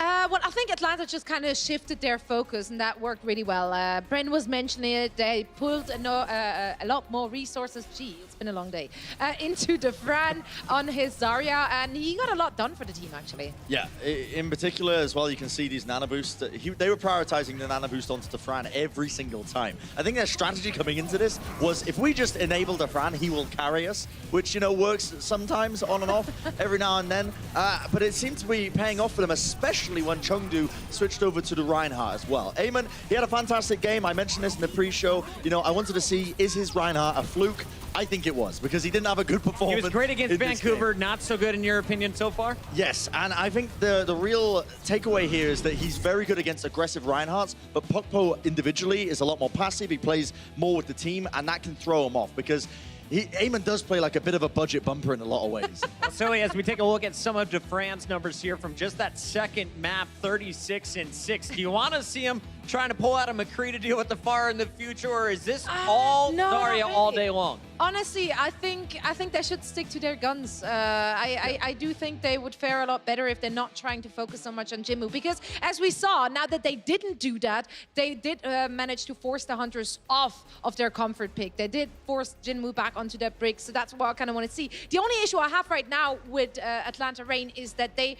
Well, I think Atlanta just kind of shifted their focus, and that worked really well. Bren was mentioning it. They pulled a lot more resources. Gee, it's been a long day. Into Defran on his Zarya, and he got a lot done for the team, actually. Yeah, in particular as well, you can see these nano boosts. They were prioritizing the nano boost onto Defran every single time. I think their strategy coming into this was if we just enable Defran, he will carry us, which, you know, works sometimes on and off, every now and then. But it seemed to be paying off for them, especially when Chengdu switched over to the Reinhardt as well. Eamon, he had a fantastic game. I mentioned this in the pre-show. You know, I wanted to see, is his Reinhardt a fluke? I think it was, because he didn't have a good performance. He was great against Vancouver, not so good in your opinion so far? Yes, and I think the real takeaway here is that he's very good against aggressive Reinhardts, but Pokpo individually is a lot more passive. He plays more with the team, and that can throw him off, because Eamon does play like a bit of a budget bumper in a lot of ways. So as we take a look at some of Defran's numbers here from just that second map, 36-6. Do you want to see him trying to pull out a McCree to deal with the fire in the future, or is this all Zarya all day long? Honestly, I think they should stick to their guns. I do think they would fare a lot better if they're not trying to focus so much on Jinmu, because as we saw, now that they didn't do that, they did manage to force the Hunters off of their comfort pick. They did force Jinmu back onto that brick, so that's what I kind of want to see. The only issue I have right now with Atlanta Reign is that they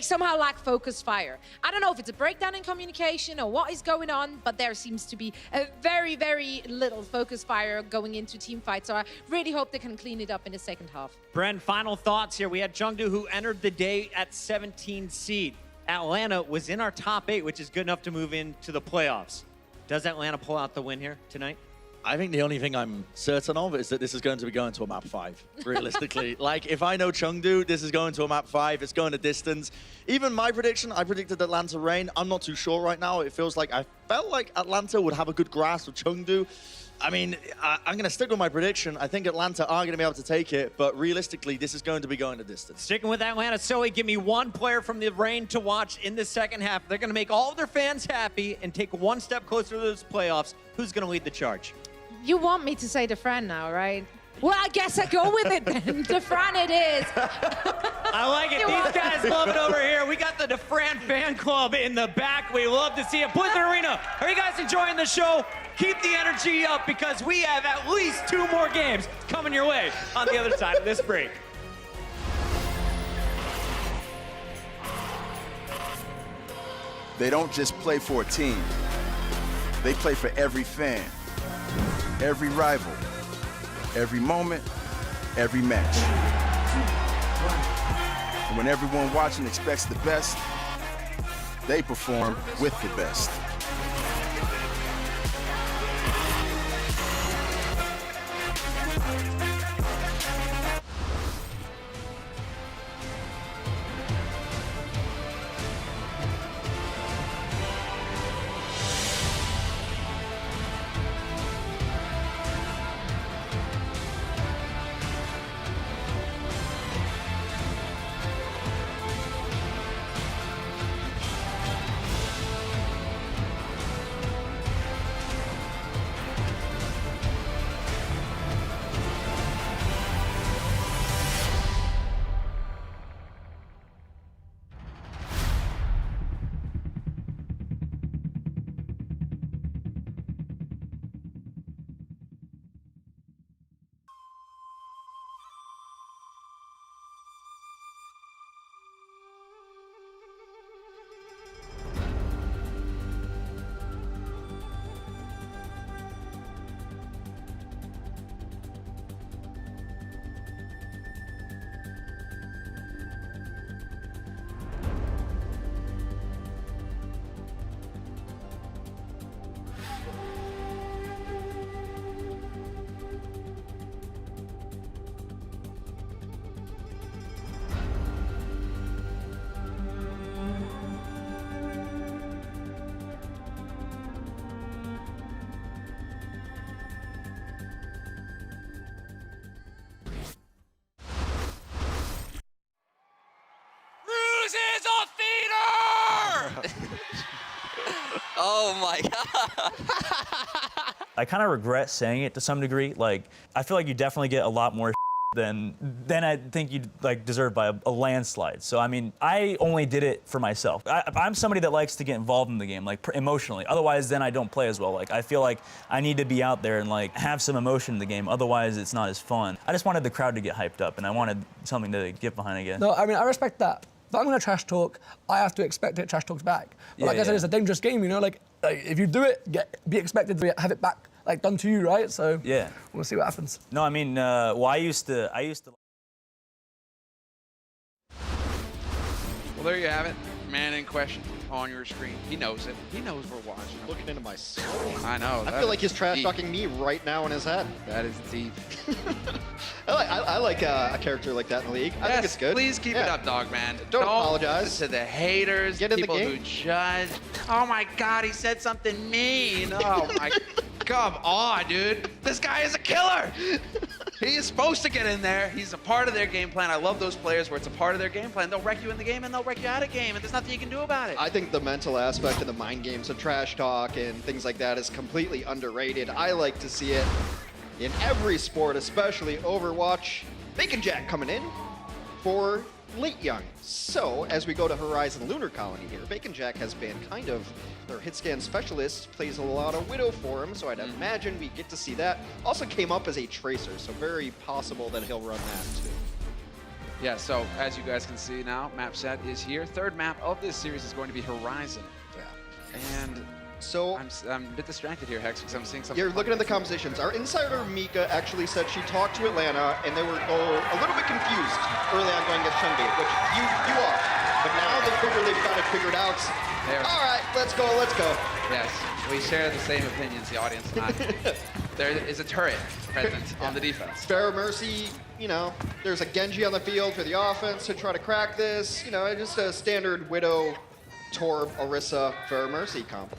somehow lack focus fire. I don't know if it's a breakdown in communication or what is going on, but there seems to be a very, very little focus fire going into team fights. So I really hope they can clean it up in the second half. Bren, final thoughts here. We had Chengdu, who entered the day at 17 seed. Atlanta was in our top 8, which is good enough to move into the playoffs. Does Atlanta pull out the win here tonight? I think the only thing I'm certain of is that this is going to be going to a map 5, realistically. Like, if I know Chengdu, this is going to a map 5. It's going to distance. Even my prediction, I predicted Atlanta Reign. I'm not too sure right now. It feels like I felt like Atlanta would have a good grasp of Chengdu. I mean, I'm going to stick with my prediction. I think Atlanta are going to be able to take it, but realistically, this is going to be going to distance. Sticking with Atlanta, Zoe, give me one player from the Reign to watch in the second half. They're going to make all of their fans happy and take one step closer to those playoffs. Who's going to lead the charge? You want me to say Defran now, right? Well, I guess I go with it then. Defran it is. I like it. These guys love it over here. We got the Defran fan club in the back. We love to see it. Blizzard Arena, are you guys enjoying the show? Keep the energy up, because we have at least 2 more games coming your way on the other side of this break. They don't just play for a team. They play for every fan, every rival, every moment, every match. And when everyone watching expects the best, they perform with the best. Oh my god. I kind of regret saying it to some degree. Like, I feel like you definitely get a lot more then I think you'd like deserve by a landslide. So I mean, I only did it for myself. I'm somebody that likes to get involved in the game, like emotionally. Otherwise, then I don't play as well. Like I feel like I need to be out there and like have some emotion in the game. Otherwise, it's not as fun. I just wanted the crowd to get hyped up, and I wanted something to get behind again. No, I mean I respect that. If I'm gonna trash talk, I have to expect it trash talks back. But like I said, it's a dangerous game, you know. Like if you do it, be expected to have it back, like done to you, right? So yeah, we'll see what happens. No, I mean, well, I used to. Well, there you have it. Man in question on your screen. He knows it. He knows we're watching. Looking into my soul. I know. I feel like he's trash talking me right now in his head. That is deep. I like a character like that in the league. I think it's good. Please keep it up, dog man. Don't apologize. Listen to the haters, Get in people the who game. judge. Oh my God, he said something mean. Oh my, come on, dude. This guy is a killer. He is supposed to get in there. He's a part of their game plan. I love those players where it's a part of their game plan. They'll wreck you in the game and they'll wreck you out of game, and there's nothing you can do about it. I think the mental aspect of the mind games of trash talk and things like that is completely underrated. I like to see it in every sport, especially Overwatch. Bacon Jack coming in for Late Young. So, as we go to Horizon Lunar Colony here, Bacon Jack has been kind of their hit scan specialist, plays a lot of Widow for him, so I'd imagine we get to see that. Also came up as a Tracer, so very possible that he'll run that too. Yeah, so as you guys can see now, map set is here. Third map of this series is going to be Horizon. Yeah. And so I'm a bit distracted here, Hex, because I'm seeing something. You're looking at the compositions. Our insider Mika actually said she talked to Atlanta and they were a little bit confused early on going against Chengdu, which you are. But now they figure they've got it figured out. All right, let's go. Yes, we share the same opinions, the audience and I. There is a turret present on the defense. Fair Mercy, you know, there's a Genji on the field for the offense to try to crack this. You know, just a standard Widow, Torb, Orisa, Fair Mercy comp.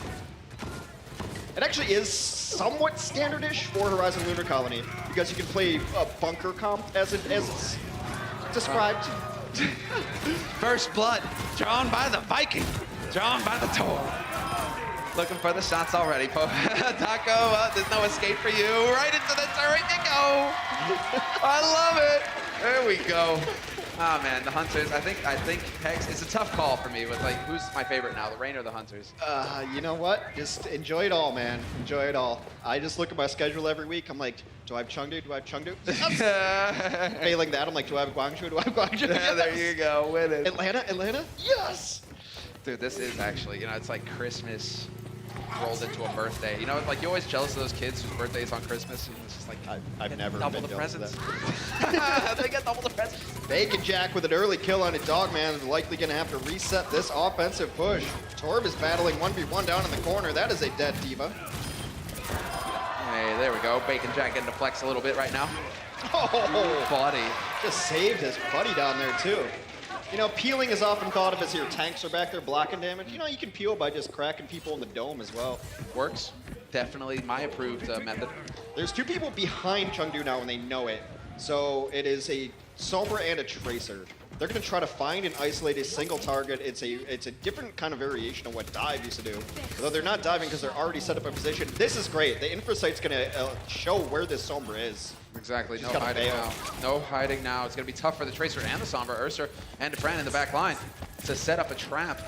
It actually is somewhat standardish for Horizon Lunar Colony because you can play a bunker comp as it's described. First blood, drawn by the Viking, drawn by the Tor. Looking for the shots already, Taco. There's no escape for you. Right into the turret you go. I love it. There we go. Oh man, the Hunters. I think Hex. It's a tough call for me with like who's my favorite now, the Rain or the Hunters. You know what? Just enjoy it all, man. Enjoy it all. I just look at my schedule every week. I'm like, do I have Chengdu? Do I have Chengdu? Failing that, I'm like, do I have Guangzhou? Do I have Guangzhou? Yeah, there you go. Win it. Atlanta? Yes! Dude, this is actually, you know, it's like Christmas rolled into a birthday. You know, like you're always jealous of those kids whose birthdays on Christmas. And it's just like I've never double been the jealous of presents. They get double the presents. Bacon Jack with an early kill on a Dogman is likely going to have to reset this offensive push. Torb is battling 1v1 down in the corner. That is a dead Diva. Hey, there we go. Bacon Jack getting to flex a little bit right now. Oh, buddy. Just saved his buddy down there too. You know, peeling is often thought of as your tanks are back there blocking damage. You know, you can peel by just cracking people in the dome as well. Works. Definitely my approved method. There's two people behind Chengdu now and they know it. So it is a Sombra and a Tracer. They're going to try to find and isolate a single target. It's a different kind of variation of what Dive used to do. Although they're not diving because they're already set up in position. This is great. The Infrasight's going to show where this Sombra is. Exactly. She's No hiding now. No hiding now. It's going to be tough for the Tracer and the Sombra, Ursa and Defran in the back line to set up a trap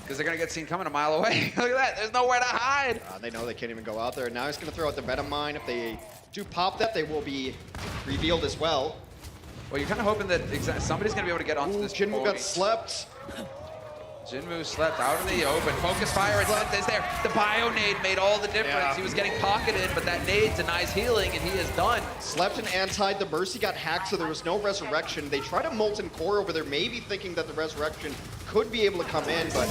because they're going to get seen coming a mile away. Look at that. There's nowhere to hide. They know they can't even go out there. Now he's going to throw out the Venom Mine. If they do pop that, they will be revealed as well. Well, you're kind of hoping that somebody's going to be able to get onto this. Jinwoo got slept. Jinwoo slept out in the open. Focus fire is there. The bio nade made all the difference. Yeah. He was getting pocketed, but that nade denies healing, and he is done. Slept and antied. The Mercy got hacked, so there was no resurrection. They tried a Molten Core over there, maybe thinking that the resurrection could be able to come in, but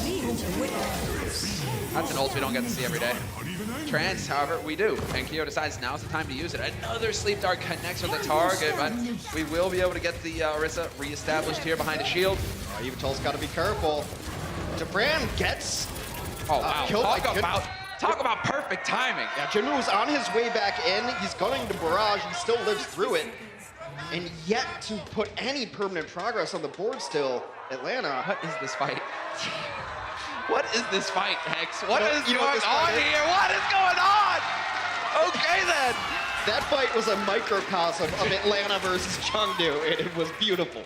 that's an ult we don't get to see every day. Trance, however, we do. And Kyo decides now's the time to use it. Another Sleep Dart connects with the target, but we will be able to get the Orisa reestablished here behind a shield. Yveltal's got to be careful. Defran gets wow. killed. Talk about perfect timing. Yeah, Jinwoo was on his way back in. He's going to barrage. He still lives through it. And yet to put any permanent progress on the board still, Atlanta. What is this fight? What is this fight, Hex? What is going on here? What is going on? Okay then. That fight was a microcosm of Atlanta versus Chengdu, and it was beautiful.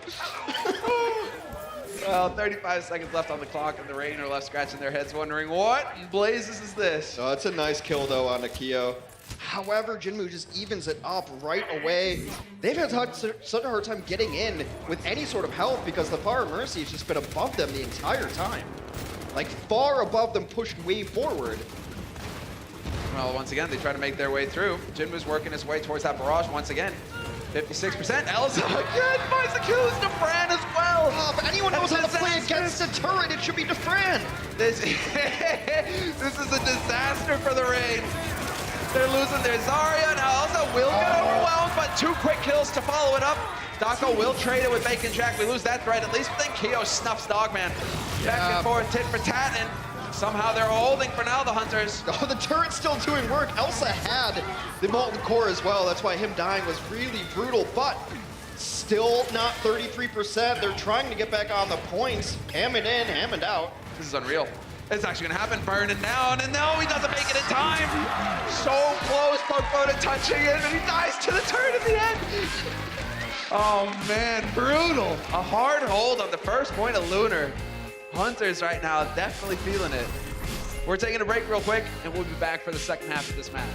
Well, 35 seconds left on the clock, and the Rain are left scratching their heads wondering, what in blazes is this? Oh, it's a nice kill, though, on Akio. However, Jinmu just evens it up right away. They've had such a hard time getting in with any sort of help because the Fire Mercy has just been above them the entire time. Like, far above them, pushed way forward. Well, once again, they try to make their way through. Jinmu's working his way towards that barrage once again. 56%. Elsa again finds the kill. It's DeFran as well. Oh, if anyone knows how to play against the turret, it should be DeFran. This is a disaster for the Rain. They're losing their Zarya. Now Elsa will get overwhelmed, but 2 quick kills to follow it up. Dako will trade it with Bacon Jack. We lose that threat at least, but then Keo snuffs Dogman. Back and forth, tit for tat, and somehow they're holding for now, the Hunters. Oh, the turret's still doing work. Elsa had the Molten Core as well. That's why him dying was really brutal, but still not 33%. They're trying to get back on the points. Hammond in, Hammond out. This is unreal. It's actually gonna happen. Burning down, and no, he doesn't make it in time. So close, Pokemon touching it, and he dies to the turret at the end. Oh man, brutal. A hard hold on the first point of Lunar. Hunters right now definitely feeling it. We're taking a break real quick, and we'll be back for the second half of this match.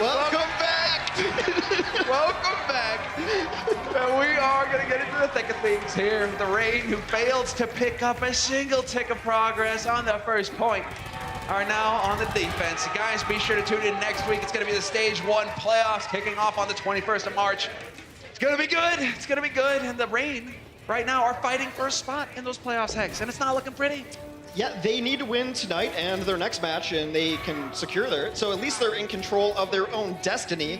Welcome back! Welcome back. And we are going to get into the thick of things here. The Rain, who failed to pick up a single tick of progress on the first point, are now on the defense. Guys, be sure to tune in next week. It's going to be the Stage 1 playoffs kicking off on the 21st of March. It's going to be good. It's going to be good. And the Rain right now are fighting for a spot in those playoffs, Hex, and it's not looking pretty. Yeah, they need to win tonight and their next match, and they can secure their. So at least they're in control of their own destiny.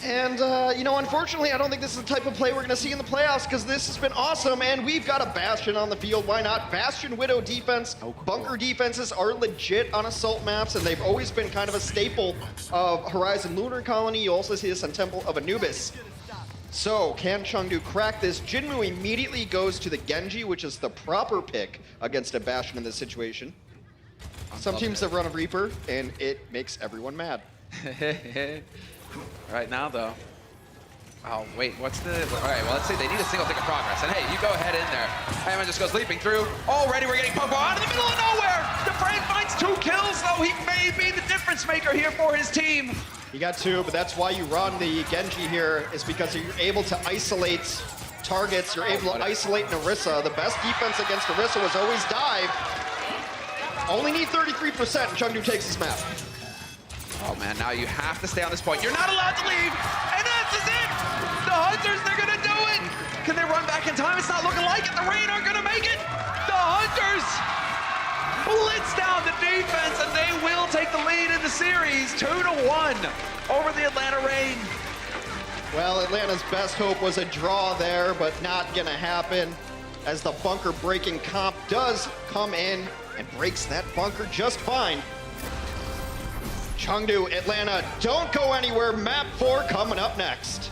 And, you know, unfortunately, I don't think this is the type of play we're going to see in the playoffs because this has been awesome, and we've got a Bastion on the field. Why not? Bastion, Widow defense, bunker defenses are legit on assault maps, and they've always been kind of a staple of Horizon Lunar Colony. You also see this on Temple of Anubis. So, can Chengdu crack this? Jinmu immediately goes to the Genji, which is the proper pick against a Bastion in this situation. Some teams have run a Reaper, and it makes everyone mad. Right now, though. Oh, wait, what's the... All right, well, let's see. They need a single tick of progress. And, hey, you go ahead in there. Hammond just goes leaping through. Already we're getting Pokemon out of the middle of nowhere. DeFran finds 2 kills, though. He may be the difference maker here for his team. You got 2, but that's why you run the Genji here, is because you're able to isolate targets. You're able to isolate Narissa. The best defense against Narissa was always dive. Only need 33%, and Chengdu takes this map. Oh, man, now you have to stay on this point. You're not allowed to leave, and this is it! The Hunters, they're gonna do it! Can they run back in time? It's not looking like it. The Rain aren't gonna make it! The Hunters blitz down the defense, and they will take the lead in the series, 2-1 over the Atlanta Rain. Well, Atlanta's best hope was a draw there, but not gonna happen, as the bunker breaking comp does come in and breaks that bunker just fine. Chengdu, Atlanta, don't go anywhere. Map 4 coming up next.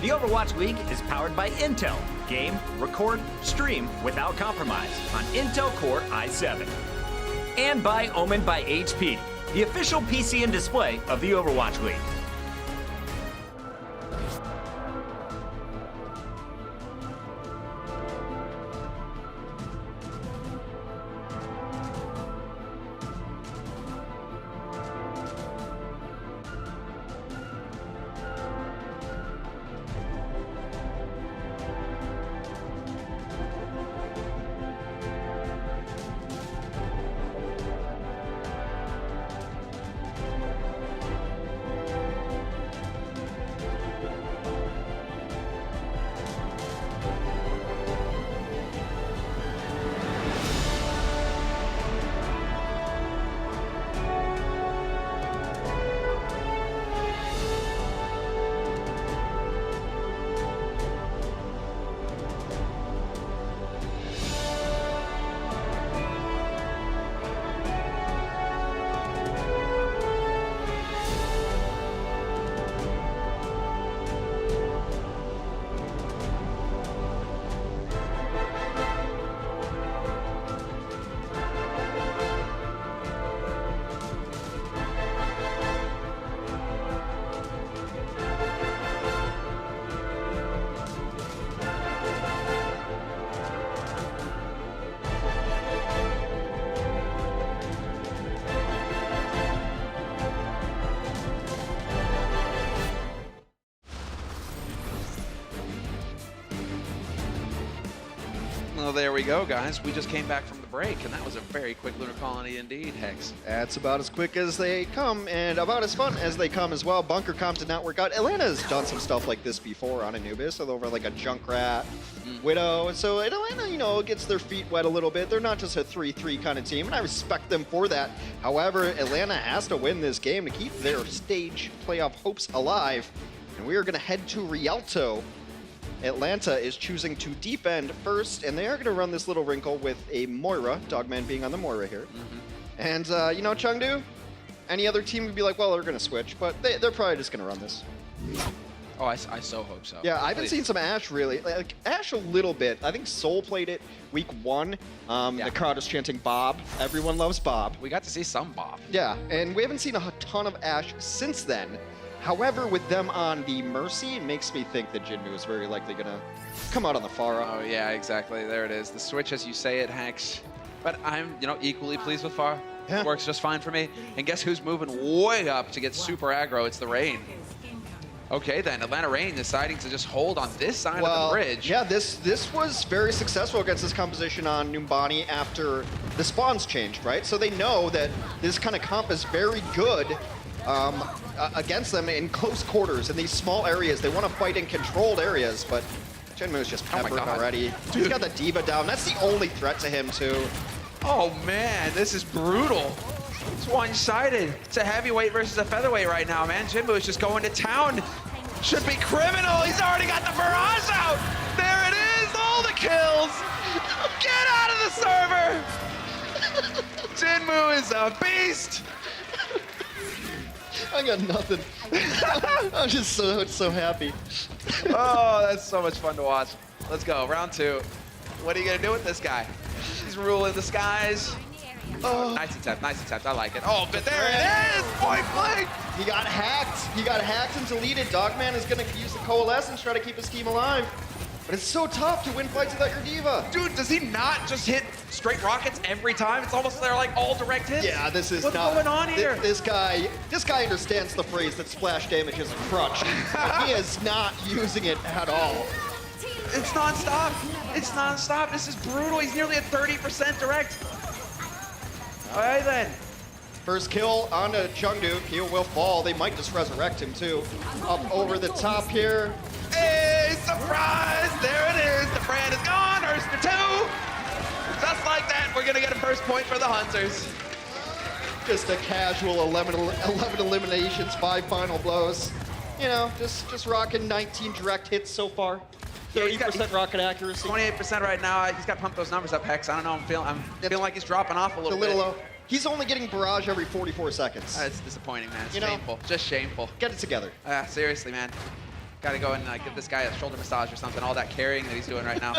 The Overwatch League is powered by Intel. Game, record, stream without compromise on Intel Core i7. And by Omen by HP, the official PC and display of the Overwatch League. Well, there we go, guys. We just came back from the break, and that was a very quick Lunar Colony indeed, Hex. That's about as quick as they come, and about as fun as they come as well. Bunker comp did not work out. Atlanta's done some stuff like this before on Anubis, so over like a Junkrat, Widow. So Atlanta, you know, gets their feet wet a little bit. They're not just a 3-3 kind of team, and I respect them for that. However, Atlanta has to win this game to keep their stage playoff hopes alive. And we are going to head to Rialto. Atlanta is choosing to defend first, and they are going to run this little wrinkle with a Moira, Dogman being on the Moira here. And, you know, Chengdu, any other team would be like, well, they're going to switch, but they're probably just going to run this. Oh, I so hope so. Yeah, I haven't seen some Ashe really. Like, Ashe a little bit. I think Soul played it week 1. The crowd is chanting Bob. Everyone loves Bob. We got to see some Bob. Yeah, and we haven't seen a ton of Ashe since then. However, with them on the Mercy, it makes me think that Jinmu is very likely going to come out on the Pharah. Oh, yeah, exactly. There it is. The switch, as you say it, Hex. But I'm, you know, equally pleased with Pharah. Yeah. It works just fine for me. And guess who's moving way up to get super aggro? It's the Rain. Okay, then. Atlanta Rain deciding to just hold on this side of the bridge. Yeah, this was very successful against this composition on Numbani after the spawns changed, right? So they know that this kind of comp is very good against them in close quarters, in these small areas. They want to fight in controlled areas, but Jinmu is just peppered already. He's got the Diva down. That's the only threat to him, too. Oh, man, this is brutal. It's one-sided. It's a heavyweight versus a featherweight right now, man. Jinmu is just going to town. Should be criminal. He's already got the barrage out. There it is, all the kills. Get out of the server. Jinmu is a beast. I got nothing. I'm just so happy. Oh, that's so much fun to watch. Let's go, round 2. What are you gonna do with this guy? He's ruling the skies. Oh, nice attempt, I like it. Oh, but there it is, point blank. He got hacked. He got hacked and deleted. Dogman is gonna use the Coalescence, try to keep his team alive. But it's so tough to win fights without your Diva. Dude, does he not just hit straight rockets every time? It's almost they're like all direct hits. Yeah, this is What's going on here? This guy understands the phrase that splash damage is a crutch. But he is not using it at all. It's nonstop. It's nonstop. This is brutal. He's nearly at 30% direct. All right, then. First kill onto Chengdu. He will fall. They might just resurrect him, too. Up over the top here. Hey, surprise! There it is. The brand is gone. Urster 2. Just like that, we're going to get a first point for the Hunters. Just a casual 11 eliminations, 5 final blows. You know, just rocking 19 direct hits so far. 30% rocket accuracy. 28% right now. He's got to pump those numbers up, Hex. I don't know. I'm feeling like he's dropping off a little bit. Low. He's only getting barrage every 44 seconds. It's disappointing, man. It's shameful. Just shameful. Get it together. Seriously, man. Got to go and give this guy a shoulder massage or something. All that carrying that he's doing right now.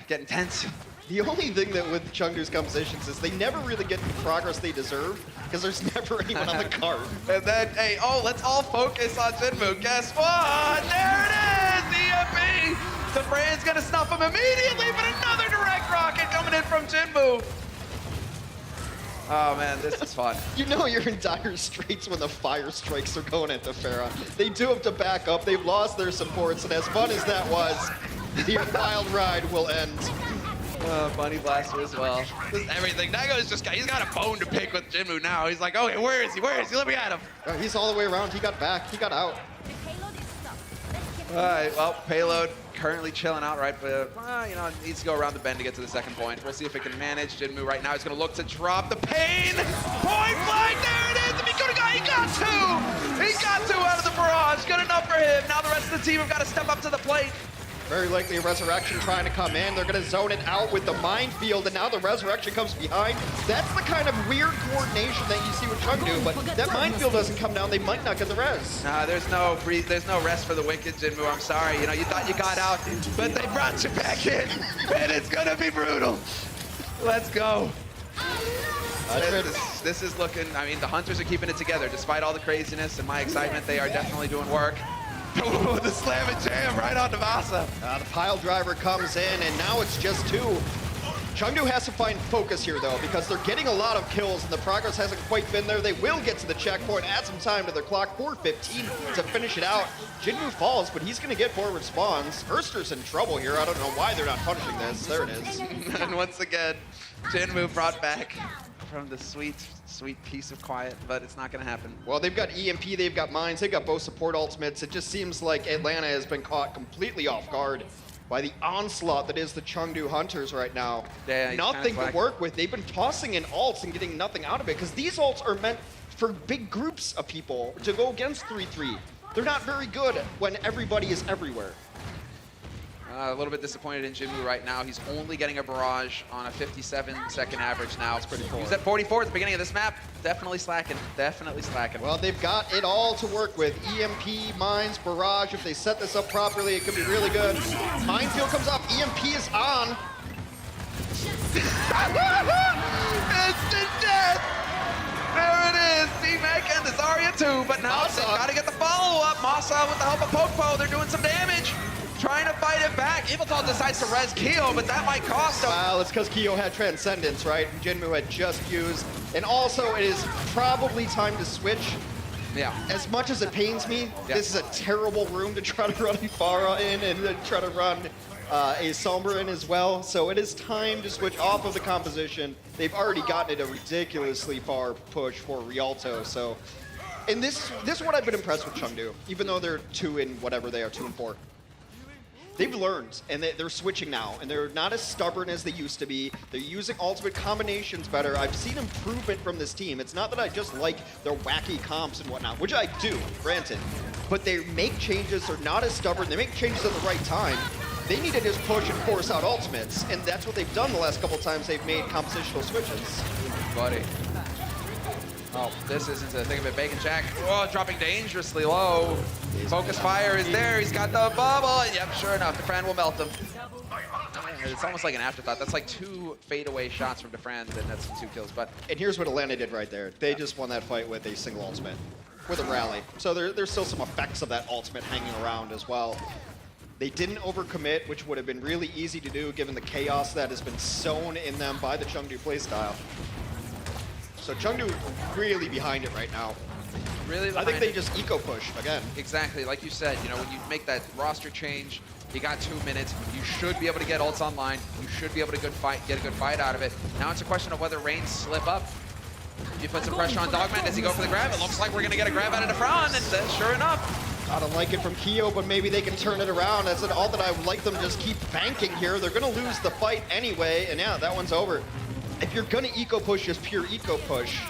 Getting tense. The only thing that with Chengdu's compositions is they never really get the progress they deserve because there's never anyone on the card. And then, hey, let's all focus on Jinmu. Guess what? There it is! EMP! The Brand's gonna snuff him immediately, but another direct rocket coming in from Jinmu. Oh man, this is fun. You know you're in dire straits when the fire strikes are going at the Pharah. They do have to back up. They've lost their supports, and as fun as that was, the wild ride will end. Bunny Blaster as well. Just everything. Nago's he's got a bone to pick with Jinmu now. He's like, okay, where is he? Where is he? Let me at him. He's all the way around. He got back. He got out. All right, well, Payload currently chilling out, right? But, needs to go around the bend to get to the second point. We'll see if it can manage. Jinmu right now is going to look to drop the pain. Point blank, there it is. If he could have got, he got two. He got two out of the barrage. Good enough for him. Now the rest of the team have got to step up to the plate. Very likely a Resurrection trying to come in. They're going to zone it out with the minefield, and now the Resurrection comes behind. That's the kind of weird coordination that you see with Chengdu, but that minefield doesn't come down. They might not get the res. Nah, there's no rest for the wicked, Jinmu. I'm sorry. You thought you got out, but they brought you back in, and it's going to be brutal. Let's go. This is looking, the Hunters are keeping it together. Despite all the craziness and my excitement, they are definitely doing work. The slam and jam right on Navasa. The pile driver comes in, and now it's just two. Chengdu has to find focus here, though, because they're getting a lot of kills, and the progress hasn't quite been there. They will get to the checkpoint, add some time to their clock, 4:15 to finish it out. Jinmu falls, but he's going to get forward spawns. Erster's in trouble here. I don't know why they're not punishing this. There it is. And once again, Jinmu brought back from the sweet piece of quiet, but it's not going to happen. Well, they've got EMP, they've got mines, they've got both support ultimates. It just seems like Atlanta has been caught completely off guard by the onslaught that is the Chengdu Hunters right now. Yeah, nothing to work with. They've been tossing in ults and getting nothing out of it because these ults are meant for big groups of people to go against 3-3. They're not very good when everybody is everywhere. A little bit disappointed in Jinmu right now. He's only getting a barrage on a 57-second average now. It's pretty cool. He was at 44 at the beginning of this map. Definitely slacking. Definitely slacking. Well, they've got it all to work with. EMP, mines, barrage. If they set this up properly, it could be really good. Minefield comes up. EMP is on. Instant death! There it is. T-Mac and the Zarya too, but now they've got to get the follow-up. Masa with the help of Pokepo. They're doing some damage. Trying to fight it back. Eviltal decides to res Kyo, but that might cost him. Well, it's because Kyo had Transcendence, right? Jinmu had just used. And also, it is probably time to switch. Yeah. As much as it pains me, this is a terrible room to try to run Farah in and then try to run a Sombra in as well. So it is time to switch off of the composition. They've already gotten it a ridiculously far push for Rialto. So, and this is what I've been impressed with Chengdu, even though they're 2 and whatever they are, 2 and 4. They've learned, and they're switching now, and they're not as stubborn as they used to be. They're using ultimate combinations better. I've seen improvement from this team. It's not that I just like their wacky comps and whatnot, which I do, granted. But they make changes, they're not as stubborn, they make changes at the right time. They need to just push and force out ultimates, and that's what they've done the last couple times they've made compositional switches. Buddy. Oh, this isn't a thing of it. Bacon Jack, dropping dangerously low. Focus fire is there. He's got the bubble. And yep, sure enough, Defran will melt him. It's almost like an afterthought. That's like 2 fadeaway shots from Defran, and that's 2 kills. But and here's what Atlanta did right there. They just won that fight with a single ultimate, with a rally. So there's still some effects of that ultimate hanging around as well. They didn't overcommit, which would have been really easy to do given the chaos that has been sown in them by the Chengdu playstyle. So Chengdu really behind it right now. Really I think they just eco-push again. Exactly, like you said, when you make that roster change, you got 2 minutes, you should be able to get ults online, you should be able to get a good fight out of it. Now it's a question of whether Reigns slip up. You put some pressure on Dogman, does he go for the grab? It looks like we're gonna get a grab out of Defran, and then sure enough. I don't like it from Kyo, but maybe they can turn it around. That's all that I would like them to just keep banking here. They're gonna lose the fight anyway, and yeah, that one's over. if you're gonna eco push, just pure eco push.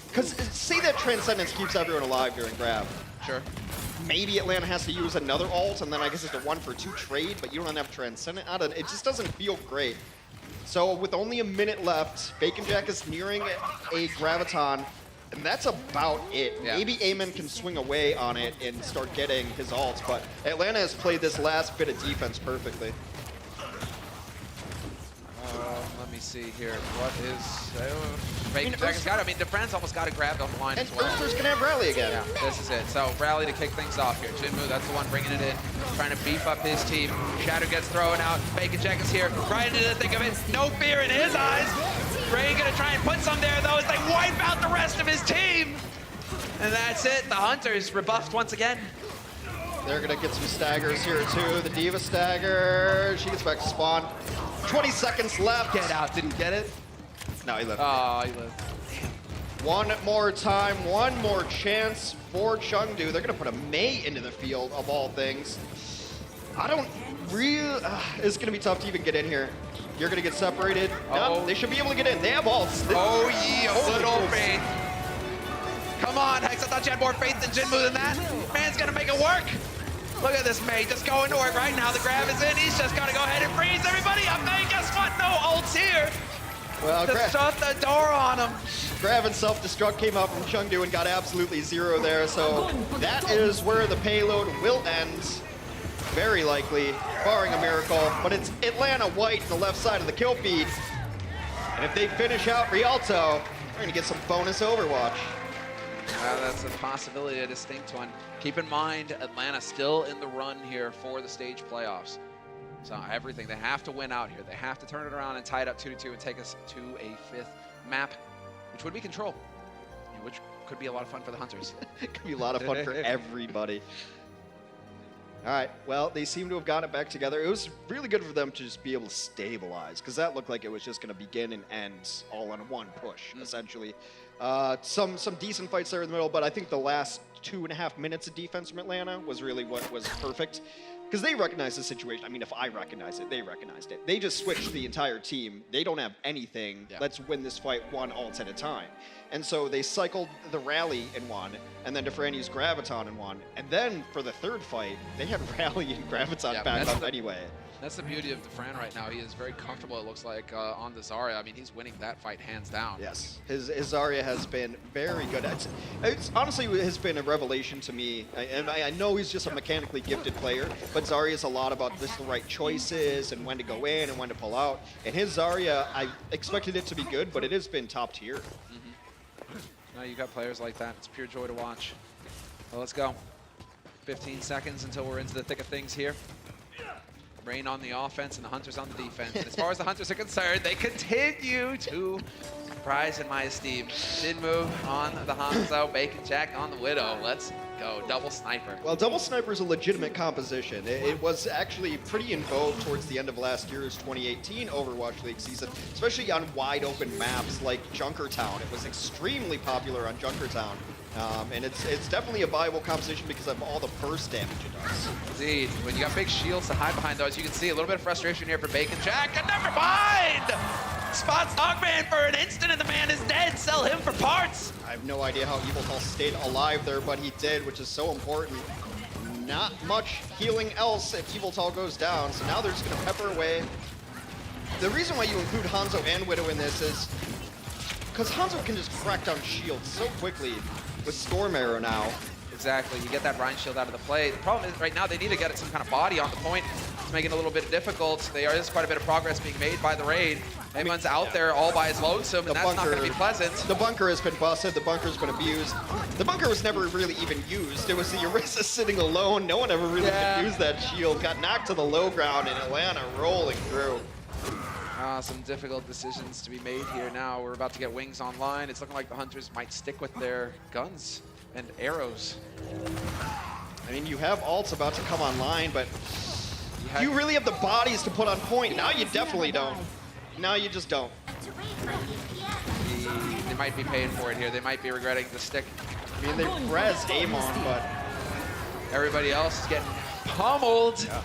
Because say that Transcendence keeps everyone alive during grab. Sure. Maybe Atlanta has to use another ult, and then I guess it's a 1-for-2 trade, but you don't have Transcendent. It just doesn't feel great. So with only a minute left, Bacon Jack is nearing a Graviton, and that's about it. Yeah. Maybe Aemon can swing away on it and start getting his ults, but Atlanta has played this last bit of defense perfectly. Let me see here. What is... Bacon Jack has got it. I mean, DeFran's almost got it grabbed off the line And as well. Ursa's gonna have Rally again. Yeah, this is it. So Rally to kick things off here. Jinmu, that's the one bringing it in, trying to beef up his team. Shadow gets thrown out. Bacon Jack is here, right into the thick of it. No fear in his eyes. Ray gonna try and put some there though as they wipe out the rest of his team. And that's it. The Hunters rebuffed once again. They're gonna get some staggers here too. The Diva stagger. She gets back to spawn. 20 seconds left. Get out. Did he get it? No, he lived. Oh, he lived. One more time, one more chance for Chengdu. They're gonna put a Mei into the field of all things. I don't really. It's gonna be tough to even get in here. You're gonna get separated. No, they should be able to get in. They have ults. Oh, yeah, little faith. Come on, Hex. I thought you had more faith in Jinmu than that. Man's gonna make it work. Look at this Mei just going to work right now. The grab is in. He's just gonna go ahead and freeze everybody up. Mei, guess what? No ults here. Well, Just shut the door on him. Grav and self-destruct came out from Chengdu and got absolutely zero there. So that is where the payload will end. Very likely, barring a miracle. But it's Atlanta White on the left side of the kill feed. And if they finish out Rialto, they're gonna get some bonus Overwatch. That's a possibility, a distinct one. Keep in mind, Atlanta still in the run here for the stage playoffs. So everything, they have to win out here. They have to turn it around and tie it up 2-2 and take us to a 5th map, which would be Control, which could be a lot of fun for the Hunters. It could be a lot of fun for everybody. All right, well, they seem to have got it back together. It was really good for them to just be able to stabilize, because that looked like it was just going to begin and end all on one push, essentially. Some decent fights there in the middle, but I think the last 2.5 minutes of defense from Atlanta was really what was perfect. Because they recognized the situation. I mean, if I recognized it, they recognized it. They just switched the entire team. They don't have anything. Yeah. Let's win this fight one ult at a time. And so they cycled the Rally in one, and then DeFran used Graviton in one. And then for the third fight, they had Rally and Graviton back up anyway. That's the beauty of DeFran right now. He is very comfortable, it looks like, on the Zarya. I mean, he's winning that fight hands down. Yes, his Zarya has been very good. It's honestly has been a revelation to me. And I know he's just a mechanically gifted player, but Zarya is a lot about just the right choices and when to go in and when to pull out. And his Zarya, I expected it to be good, but it has been top tier. Now you got players like that. It's pure joy to watch. Well, let's go. 15 seconds until we're into the thick of things here. Rain on the offense and the Hunters on the defense. And as far as the Hunters are concerned, they continue to rise in my esteem. Jinmu on the Hanzo, Bacon Jack on the Widow. Let's go. Double sniper. Well, double sniper is a legitimate composition. It was actually pretty in vogue towards the end of last year's 2018 Overwatch League season, especially on wide open maps like Junkertown. It was extremely popular on Junkertown. And it's definitely a viable composition because of all the burst damage it does. Indeed. When you got big shields to hide behind those, you can see a little bit of frustration here for Bacon Jack. And never mind! Spots Hogman for an instant and the man is dead. Sell him for parts. I have no idea how Eviltal stayed alive there, but he did, which is so important. Not much healing else if Eviltal goes down, so now they're just going to pepper away. The reason why you include Hanzo and Widow in this is because Hanzo can just crack down shields so quickly with Storm Arrow now. Exactly. You get that Rhine shield out of the play. The problem is right now they need to get some kind of body on the point. It's making it a little bit difficult. There is quite a bit of progress being made by the raid. Everyone's out there all by his lonesome, and that's not going to be pleasant. The bunker has been busted. The bunker's been abused. The bunker was never really even used. It was the Orisa sitting alone. No one ever really could use that shield. Got knocked to the low ground, and Atlanta rolling through. Some difficult decisions to be made here now. We're about to get wings online. It's looking like the Hunters might stick with their guns and arrows. I mean, you have ults about to come online, but do you really have the bodies to put on point? Now you definitely don't. Now you just don't. They might be paying for it here. They might be regretting the stick. I mean, they rezzed Amon, but everybody else is getting pummeled. Yeah.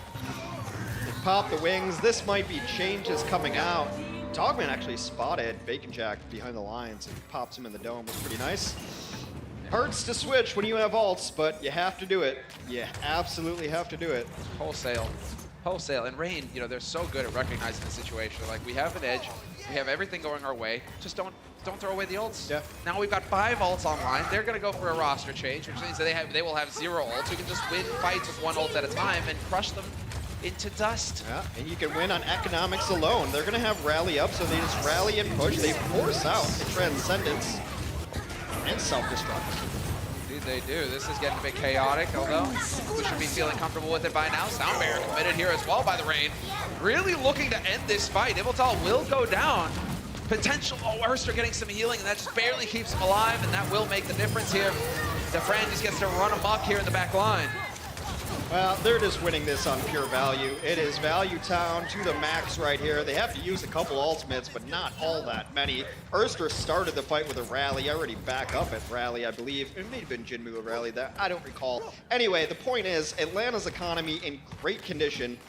They pop the wings. This might be changes coming out. Dogman actually spotted Bacon Jack behind the lines and pops him in the dome. Was pretty nice. Hurts to switch when you have ults, but you have to do it. You absolutely have to do it. Wholesale. Wholesale. And Rain, you know, they're so good at recognizing the situation. Like, we have an edge. We have everything going our way. Just don't throw away the ults. Yeah. Now we've got 5 ults online. They're going to go for a roster change, which means that they will have 0 ults. We can just win fights with 1 ult at a time and crush them into dust. Yeah, and you can win on economics alone. They're going to have rally up, so they just rally and push. They force out the Transcendence and self-destruct. Indeed they do. This is getting a bit chaotic, although we should be feeling comfortable with it by now. Sound Barrier committed here as well by the Rain. Really looking to end this fight. Immortal will go down. Potential, Urster getting some healing, and that just barely keeps him alive, and that will make the difference here. Defran just gets to run amok here in the back line. Well, they're just winning this on pure value. It is value town to the max right here. They have to use a couple ultimates, but not all that many. Urster started the fight with a rally, already back up at rally, I believe. It may have been Jinmu a rally, that I don't recall. Anyway, the point is, Atlanta's economy in great condition.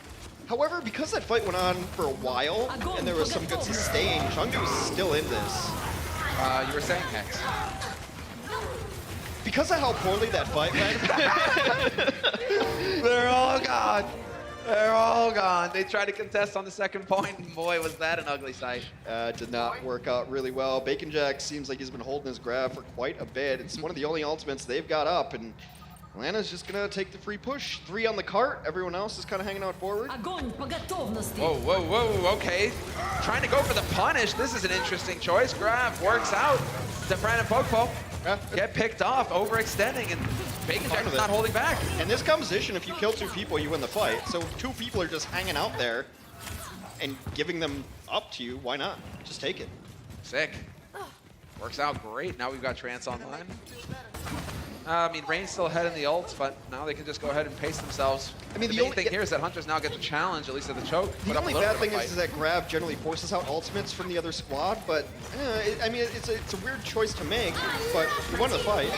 However, because that fight went on for a while, and there was some good sustain, Chengdu is still in this. You were saying, Hex. Because of how poorly that fight went. They're all gone. They're all gone. They tried to contest on the second point, and boy, was that an ugly sight. Did not work out really well. Bacon Jack seems like he's been holding his grab for quite a bit. It's one of the only ultimates they've got up, and Atlanta's just gonna take the free push. 3 on the cart. Everyone else is kind of hanging out forward. Whoa, whoa, whoa, okay. Trying to go for the punish. This is an interesting choice. Grab works out. Defran and Pokepo get picked off, overextending, and Bacon Jack is not holding back. In this composition, if you kill 2 people, you win the fight. So 2 people are just hanging out there and giving them up to you. Why not? Just take it. Sick. Works out great. Now we've got Trance online. I mean, Rain's still ahead in the ults, but now they can just go ahead and pace themselves. I mean, the main thing here is that Hunters now get the challenge, at least at the choke. The only bad thing is that Grab generally forces out ultimates from the other squad, but I mean, it's a weird choice to make, but you won the fight.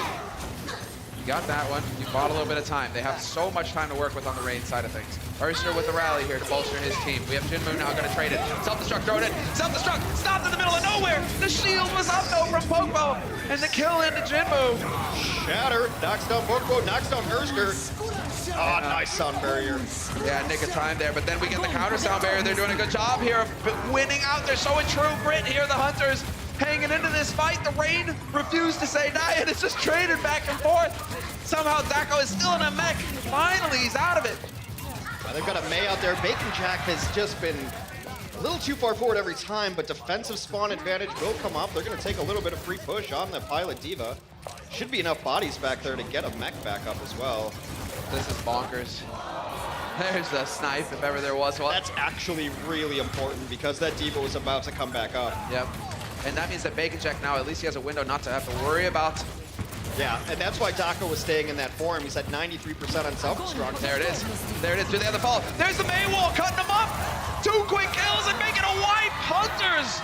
You got that one. You bought a little bit of time. They have so much time to work with on the Rain side of things. Urster with the rally here to bolster his team. We have Jinmu now going to trade it. Self-destruct, throw it in. Self-destruct, stopped in the middle of nowhere. The shield was up though from Pokemon, and the kill into Jinmu. Shatter, knocks down Pokemon, knocks down Urster. Oh, nice sound barrier. Yeah, nick of time there, but then we get the counter sound barrier. They're doing a good job here of winning out. They're showing true grit here, the Hunters. Hanging into this fight, the Rain refused to say die, and it's just traded back and forth. Somehow Dako is still in a mech. Finally, he's out of it. They've got a May out there. Bacon Jack has just been a little too far forward every time, but defensive spawn advantage will come up. They're going to take a little bit of free push on the Pilot Diva. Should be enough bodies back there to get a mech back up as well. This is bonkers. There's a snipe, if ever there was one. That's actually really important because that Diva was about to come back up. Yep. And that means that Bacon Jack now, at least he has a window not to have to worry about. Yeah, and that's why Dako was staying in that form. He's at 93% on self-destruct. There it is. There it is. Do they have the follow? There's the May wall, cutting him up. 2 quick kills and making a wipe. Hunters.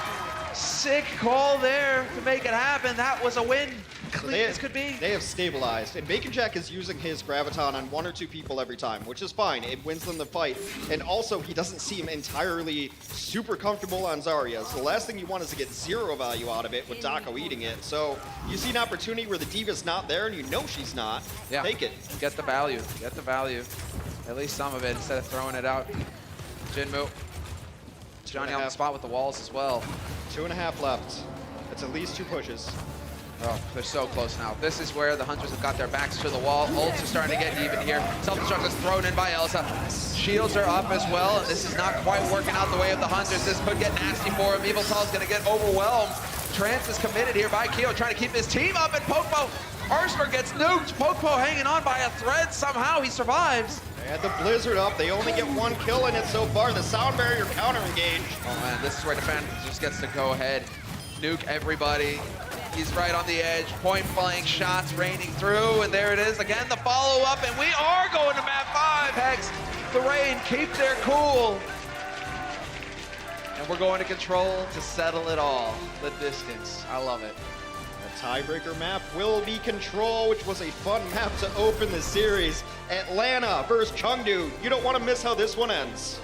Sick call there to make it happen. That was a win. Clean as could be. They have stabilized, and Bacon Jack is using his Graviton on 1 or 2 people every time, which is fine. It wins them the fight, and also he doesn't seem entirely super comfortable on Zarya. So the last thing you want is to get 0 value out of it with Dako eating it. So you see an opportunity where the Diva's not there, and you know she's not. Yeah. Take it. Get the value. Get the value. At least some of it instead of throwing it out. Jinmu. Johnny on the spot with the walls as well. 2.5 left. That's at least 2 pushes. Oh, they're so close now. This is where the Hunters have got their backs to the wall. Ults are starting to get even here. Self-destruct is thrown in by Elsa. Shields are up as well, and this is not quite working out the way of the Hunters. This could get nasty for him. Eviltal's going to get overwhelmed. Trance is committed here by Keo, trying to keep his team up, and Pokepo. Urster gets nuked. Pokepo hanging on by a thread. Somehow he survives. They had the Blizzard up. They only get 1 kill in it so far. The sound barrier counter engage. Oh man, this is where Defend just gets to go ahead, nuke everybody. He's right on the edge, point blank shots raining through, and there it is again, the follow up, and we are going to map 5, Hex. The Rain keep their cool. And we're going to control to settle it all. The distance, I love it. The tiebreaker map will be Control, which was a fun map to open the series. Atlanta versus Chengdu. You don't want to miss how this one ends.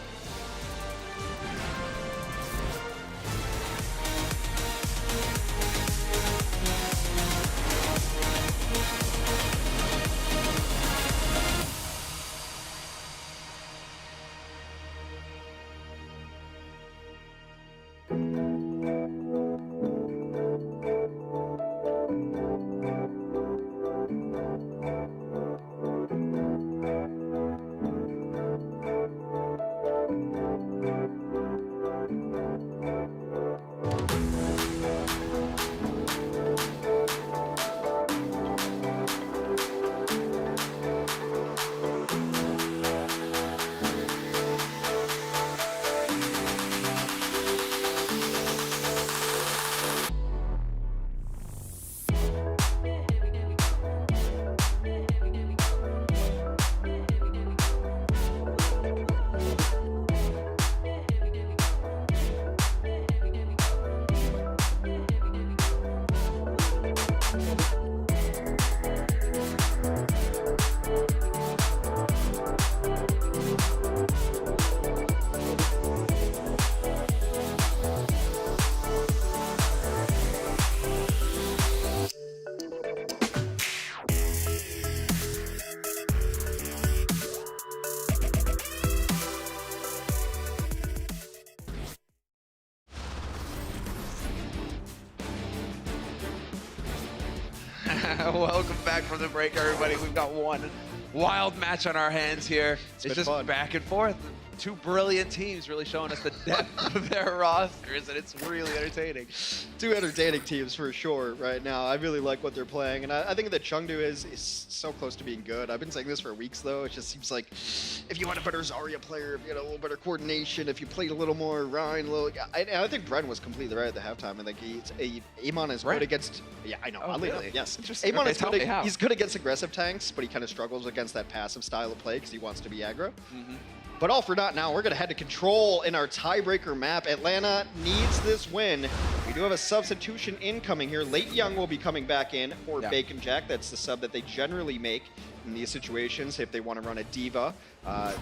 Welcome back from the break, everybody. We've got one wild match on our hands here. It's just fun. back and forth. Two brilliant teams really showing us the depth of their rosters, and it's really entertaining. Two entertaining teams for sure right now. I really like what they're playing, and I think that Chengdu is so close to being good. I've been saying this for weeks, though. It just seems like if you want a better Zarya player, if you had a little better coordination, if you played a little more Ryan, I think Bren was completely right at the halftime. I think Amon is good against. Yeah, I know. Oh, really? Yes. Interesting. Amon Okay, is tell good. me how. He's good against aggressive tanks, but he kind of struggles against that passive style of play because he wants to be aggro. But all for naught now. We're going to head to Control in our tiebreaker map. Atlanta needs this win. We do have a substitution incoming here. Late Young will be coming back in for Bacon Jack. That's the sub that they generally make in these situations if they want to run a diva.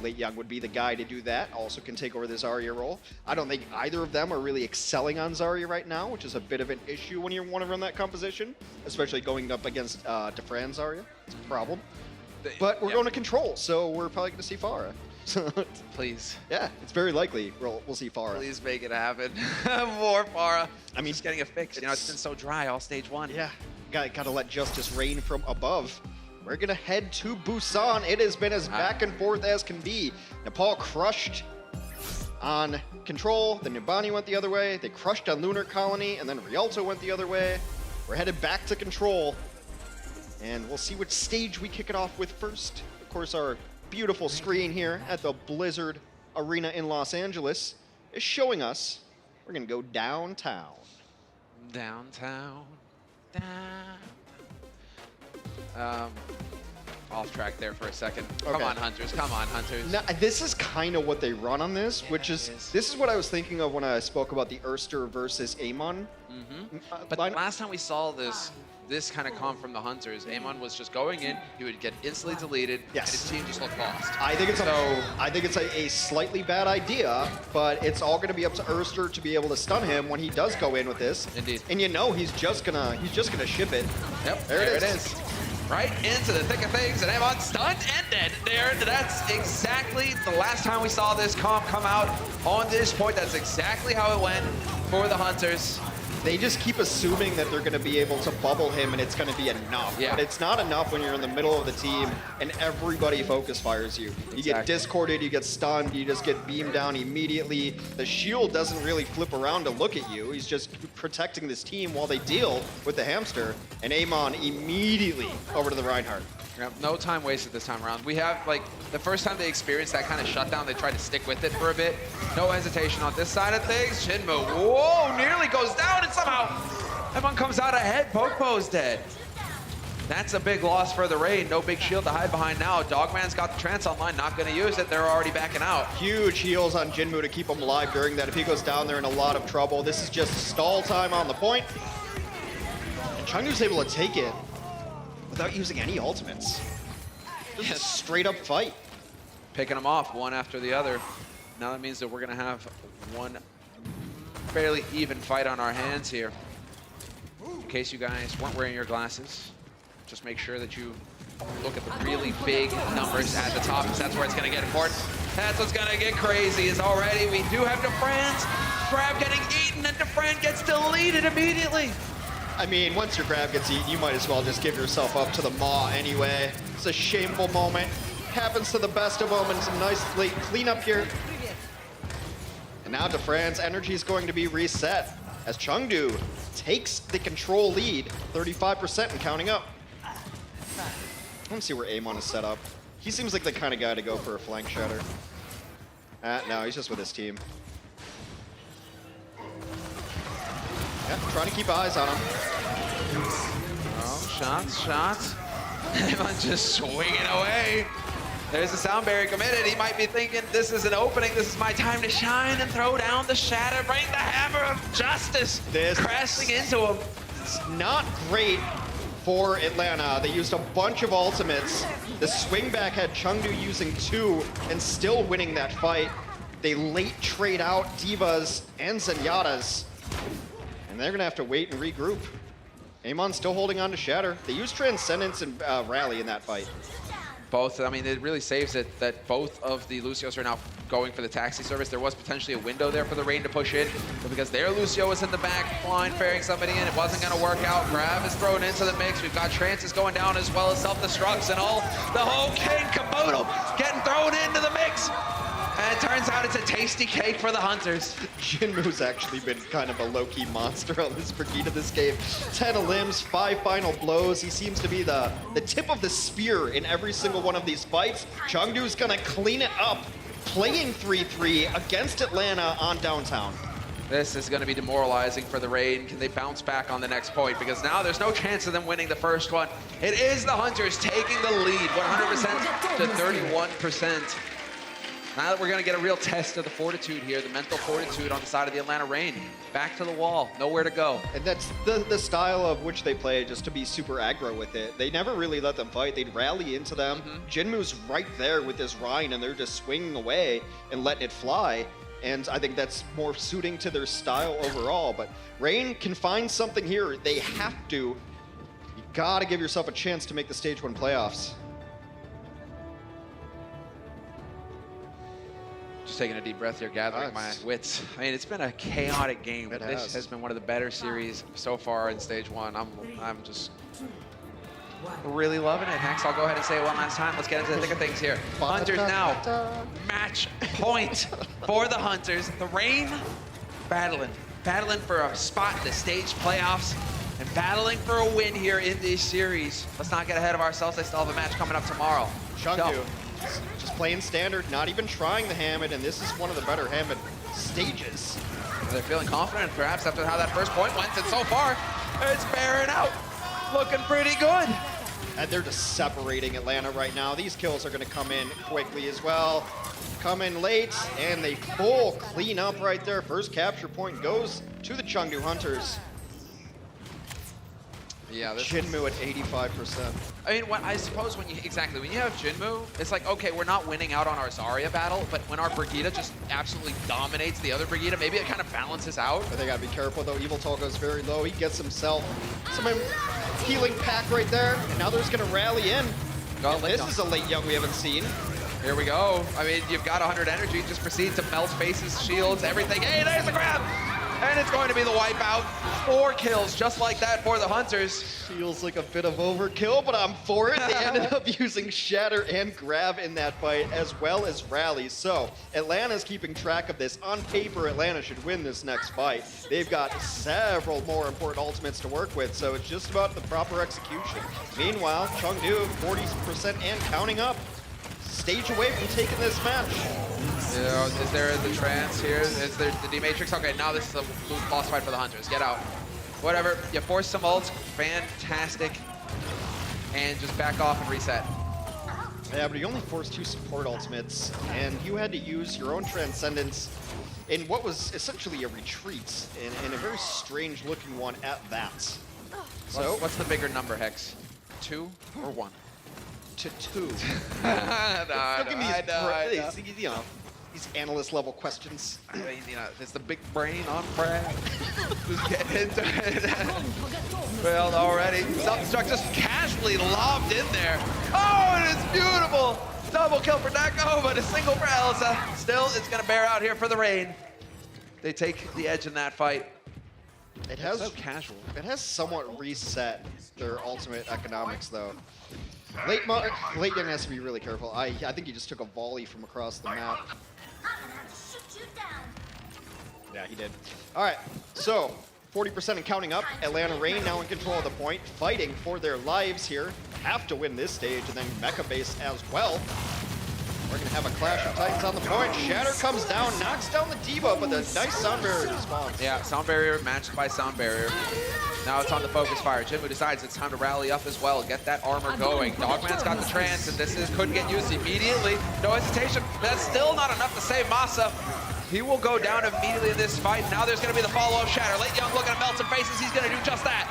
Late Young would be the guy to do that. Also can take over the Zarya role. I don't think either of them are really excelling on Zarya right now, which is a bit of an issue when you want to run that composition, especially going up against Defran Zarya. It's a problem. But we're going to Control, so we're probably going to see Farah. Please. Yeah, it's very likely we'll see Farah. Please make it happen. More Farah. I mean, just getting it fixed. You know, it's been so dry all stage one. Yeah, gotta let justice reign from above. We're gonna head to Busan. It has been as back and forth as can be. Nepal crushed on Control, then Numbani went the other way. They crushed on Lunar Colony, and then Rialto went the other way. We're headed back to Control, and we'll see which stage we kick it off with first. Of course, our beautiful screen here at the Blizzard Arena in Los Angeles is showing us we're gonna go downtown. Downtown. Off track there for a second. Come on, Hunters. Come on, Hunters. Now, this is kind of what they run on this, which is this is what I was thinking of when I spoke about the Erster versus Amon. But last time we saw this kind of come from the Hunters. Amon was just going in, he would get instantly deleted, and his team just looked lost. I think it's a slightly bad idea, but it's all going to be up to Erster to be able to stun him when he does go in with this. Indeed. And you know he's just gonna ship it. Yep, there it is. Right into the thick of things, and Amon stunned and dead there. That's exactly the last time we saw this comp come out on this point. That's exactly how it went for the Hunters. They just keep assuming that they're going to be able to bubble him and it's going to be enough. Yeah. But it's not enough when you're in the middle of the team and everybody focus fires you. You get discorded, you get stunned, you just get beamed down immediately. The shield doesn't really flip around to look at you. He's just protecting this team while they deal with the hamster. And Amon immediately over to the Reinhardt. Yep, no time wasted this time around. We have, like, the first time they experienced that kind of shutdown, they tried to stick with it for a bit. No hesitation on this side of things. Shinmu, whoa, nearly goes down, and somehow everyone comes out ahead. Pokepo's dead. That's a big loss for the raid. No big shield to hide behind now. Dogman's got the trance online, not going to use it. They're already backing out. Huge heals on Jinmu to keep him alive during that. If he goes down, they're in a lot of trouble. This is just stall time on the point. And Chengdu's able to take it without using any ultimates. Just a straight up fight. Picking them off one after the other. Now that means that we're going to have one fairly even fight on our hands here. In case you guys weren't wearing your glasses, just make sure that you look at the really big numbers at the top, because that's where it's going to get important. That's what's going to get crazy, is already we do have Defran's grab getting eaten, and Defran gets deleted immediately. I mean, once your grab gets eaten, you might as well just give yourself up to the maw anyway. It's a shameful moment. Happens to the best of them, and some nice late cleanup here. And now Defran's energy is going to be reset as Chengdu takes the Control lead, 35% and counting up. I want to see where Amon is set up. He seems like the kind of guy to go for a flank shatter. No, he's just with his team. Yeah, trying to keep eyes on him. Oh, shots. Amon just swinging away. There's the sound barrier committed. He might be thinking, this is an opening, this is my time to shine and throw down the shatter, bring the hammer of justice crashing into him. It's not great for Atlanta. They used a bunch of ultimates. The swing back had Chengdu using 2 and still winning that fight. They late trade out Divas and Zenyatta's. And they're gonna have to wait and regroup. Amon's still holding on to Shatter. They used Transcendence and Rally in that fight. both. I mean, it really saves it that both of the Lucios are now going for the taxi service. There was potentially a window there for the Rain to push in, but because their Lucio was in the back, blind ferrying somebody in, it wasn't going to work out. Grav is thrown into the mix. We've got trances going down as well as self-destructs and all. The whole kit caboodle getting thrown into the mix. And it turns out it's a tasty cake for the Hunters. Jinmu's actually been kind of a low-key monster on this Brigitte this game. 10 limbs, 5 final blows. He seems to be the tip of the spear in every single one of these fights. Chengdu's gonna clean it up, playing 3-3 against Atlanta on downtown. This is going to be demoralizing for the Rain. Can they bounce back on the next point? Because now there's no chance of them winning the first one. It is the Hunters taking the lead, 100% to 31%. Now that we're going to get a real test of the fortitude here, the mental fortitude on the side of the Atlanta Rain. Back to the wall, nowhere to go. And that's the style of which they play, just to be super aggro with it. They never really let them fight. They'd rally into them. Jinmu's right there with his Rhine, and they're just swinging away and letting it fly. And I think that's more suiting to their style overall. But Rain can find something here. They have to. You gotta give yourself a chance to make the Stage 1 playoffs. Just taking a deep breath here, gathering my wits. I mean, it's been a chaotic game, but this has been one of the better series so far in Stage 1. I'm just really loving it. Hex, I'll go ahead and say it one last time. Let's get into the thick of things here. Hunters now. Match point for the Hunters. The Rain battling for a spot in the stage playoffs and battling for a win here in this series. Let's not get ahead of ourselves. They still have a match coming up tomorrow. Chengdu. Just playing standard, not even trying the Hammond, and this is one of the better Hammond stages. They're feeling confident, perhaps, after how that first point went, and so far, it's bearing out. Looking pretty good. And they're just separating Atlanta right now. These kills are going to come in quickly as well. Come in late, and they full clean up right there. First capture point goes to the Chengdu Hunters. Yeah, Jinmu at 85%. I mean, I suppose when you have Jinmu, it's like, okay, we're not winning out on our Zarya battle, but when our Brigitte just absolutely dominates the other Brigitte, maybe it kind of balances out. But they gotta be careful though. Evil Toll goes very low. He gets himself some healing pack right there, and now they're just gonna rally in. This is a late young we haven't seen. Here we go. I mean, you've got 100 energy, just proceed to melt faces, shields, everything. Hey, there's the grab! And it's going to be the wipeout. 4 kills, just like that for the Hunters. Feels like a bit of overkill, but I'm for it. They ended up using Shatter and Grab in that fight, as well as Rally. So Atlanta's keeping track of this. On paper, Atlanta should win this next fight. They've got several more important ultimates to work with, so it's just about the proper execution. Meanwhile, Chengdu, 40% and counting up. Stage away from taking this match. You know, is there the trance here? Is there the D-Matrix? Okay, now this is a boss fight for the Hunters. Get out. Whatever. You force some ults. Fantastic. And just back off and reset. Yeah, but you only forced 2 support ultimates, and you had to use your own Transcendence in what was essentially a retreat, and a very strange-looking one at that. So, what's the bigger number, Hex? 2 or 1? To 2. Don't give me these analyst-level questions. I mean, you know, it's the big brain on Brad. Just getting into it. Failed already. Self-destruct just casually lobbed in there. Oh, and it's beautiful. Double kill for Neko, but a single for Elsa. Still, it's going to bear out here for the Rain. They take the edge in that fight. It has so casual. It has somewhat reset their ultimate economics, though. Late young has to be really careful. I think he just took a volley from across the map. Yeah, he did. All right, so 40% and counting up. Atlanta Rain now in control of the point, fighting for their lives here. Have to win this stage, and then Mecha Base as well. We're gonna have a clash of titans on the point. Shatter comes down, knocks down the D.Va, but the nice sound barrier response. Yeah, sound barrier matched by sound barrier. Now it's on the focus fire. Jinmu decides it's time to rally up as well, get that armor going. Dogman's got the trance, and could get used immediately. No hesitation. That's still not enough to save Masa. He will go down immediately in this fight. Now there's going to be the follow-up Shatter. Late Young looking to melt some faces. He's going to do just that.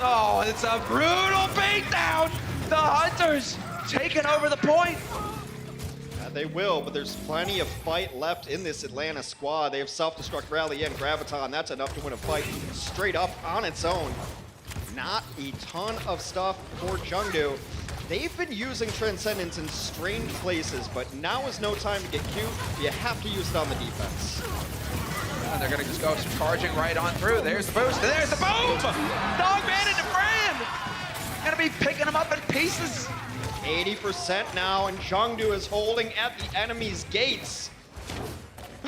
Oh, it's a brutal beatdown. The Hunters taking over the point. They will, but there's plenty of fight left in this Atlanta squad. They have self-destruct rally and Graviton. That's enough to win a fight straight up on its own. Not a ton of stuff for Chengdu. they've been using Transcendence in strange places, but now is no time to get cute. You have to use it on the defense. And they're going to just go charging right on through. There's the boost, and there's the boom! Dogman into Fran! Going to be picking them up in pieces. 80% now, and Chengdu is holding at the enemy's gates.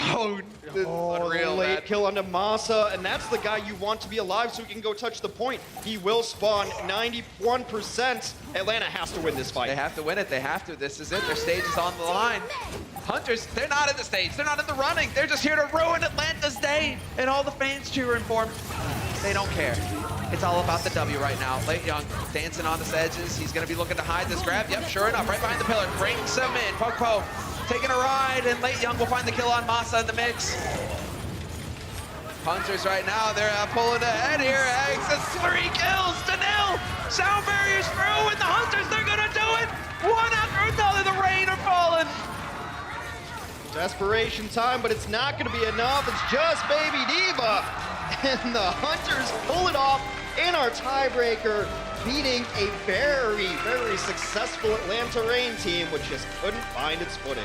Oh, unreal, late man. kill onto Masa, and that's the guy you want to be alive so he can go touch the point. He will spawn 91%. Atlanta has to win this fight. They have to win it. They have to. This is it. Their stage is on the line. Hunters, they're not in the stage. They're not in the running. They're just here to ruin Atlanta's day. And all the fans cheering for them. They don't care. It's all about the W right now. Late Young dancing on the edges. He's going to be looking to hide this grab. Yep, sure enough, right behind the pillar. Brings him in. Poke. Taking a ride, and Late Young will find the kill on Masa in the mix. Hunters right now, they're pulling ahead here. Eggs, it's 3 kills to 0. Sound barriers through, and the Hunters, they're gonna do it. One after another, the rain are falling. Desperation time, but it's not gonna be enough. It's just Baby Diva. And the Hunters pull it off in our tiebreaker, beating a very, very successful Atlanta Reign team, which just couldn't find its footing.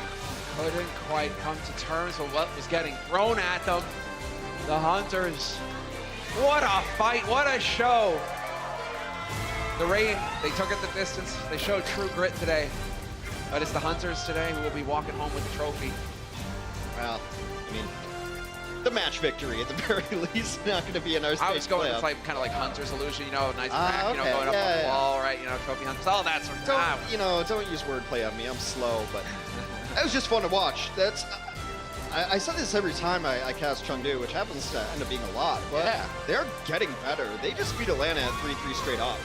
Couldn't quite come to terms with what was getting thrown at them. The Hunters, what a fight, what a show. The Reign, they took it the distance. They showed true grit today. But it's the Hunters today who will be walking home with the trophy. Well, I mean, the match victory at the very least, not going to be in our stage I was going playoff. with like kind of like Hunter's illusion, you know, nice crack, you know, okay. going up on the Yeah. wall, right? You know, trophy Hunters, all that sort of stuff. Don't use wordplay on me. I'm slow, but that was just fun to watch. That's I say this every time I cast Chengdu, which happens to end up being a lot, but Yeah. they're getting better. They just beat Atlanta at 3-3 straight up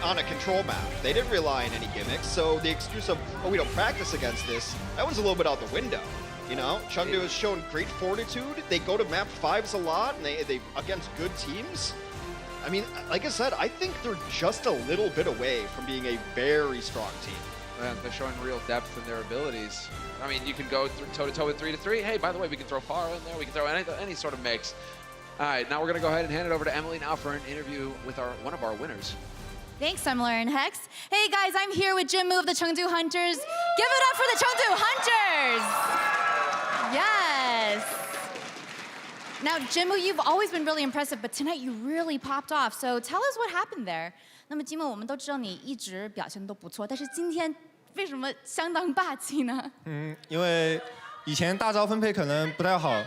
on a control map. They didn't rely on any gimmicks, so the excuse of, oh, we don't practice against this, that one's a little bit out the window. You know, Chengdu has shown great fortitude. They go to map 5s a lot, and they against good teams. I mean, like I said, I think they're just a little bit away from being a very strong team. Man, they're showing real depth in their abilities. I mean, you can go toe-to-toe with 3-3. Hey, by the way, we can throw Pharah in there. We can throw any sort of mix. All right, now we're going to go ahead and hand it over to Emily now for an interview with one of our winners. Thanks, I'm Lauren Hex. Hey guys, I'm here with Jim Moo of the Chengdu Hunters. Give it up for the Chengdu Hunters! Yes! Now, Jim Moo, you've always been really impressive, but tonight you really popped off. So tell us what happened there. 那么 Jim Moo, 我们都知道你一直表现都不错，但是今天为什么相当霸气呢？因为以前大招分配可能不太好，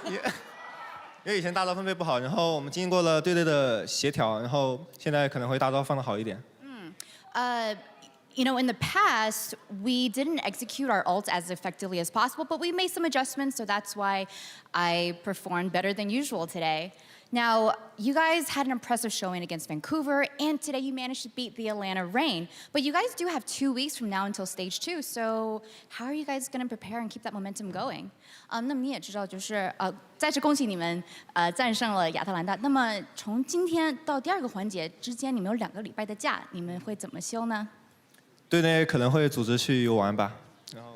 因为以前大招分配不好，然后我们经过了队的协调，然后现在可能会大招放得好一点。You know, in the past, we didn't execute our ults as effectively as possible, but we made some adjustments, so that's why I performed better than usual today. Now, you guys had an impressive showing against Vancouver, and today you managed to beat the Atlanta Reign. But you guys do have 2 weeks from now until stage 2, so how are you guys going to prepare and keep that momentum going? 那么你也知道，就是再次恭喜你们战胜了亚特兰大。那么从今天到第2个环节之间，你们有2个礼拜的假，你们会怎么休呢？队内可能会组织去游玩吧，然后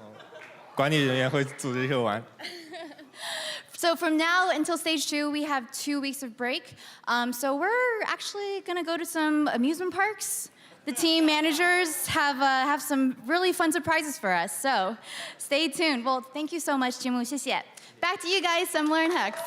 管理人员会组织去游玩。So from now until stage 2, we have 2 weeks of break. So we're actually gonna go to some amusement parks. The team managers have some really fun surprises for us. So stay tuned. Well, thank you so much, Jim Moo. 谢谢. Back to you guys. I'm Lauren Hex.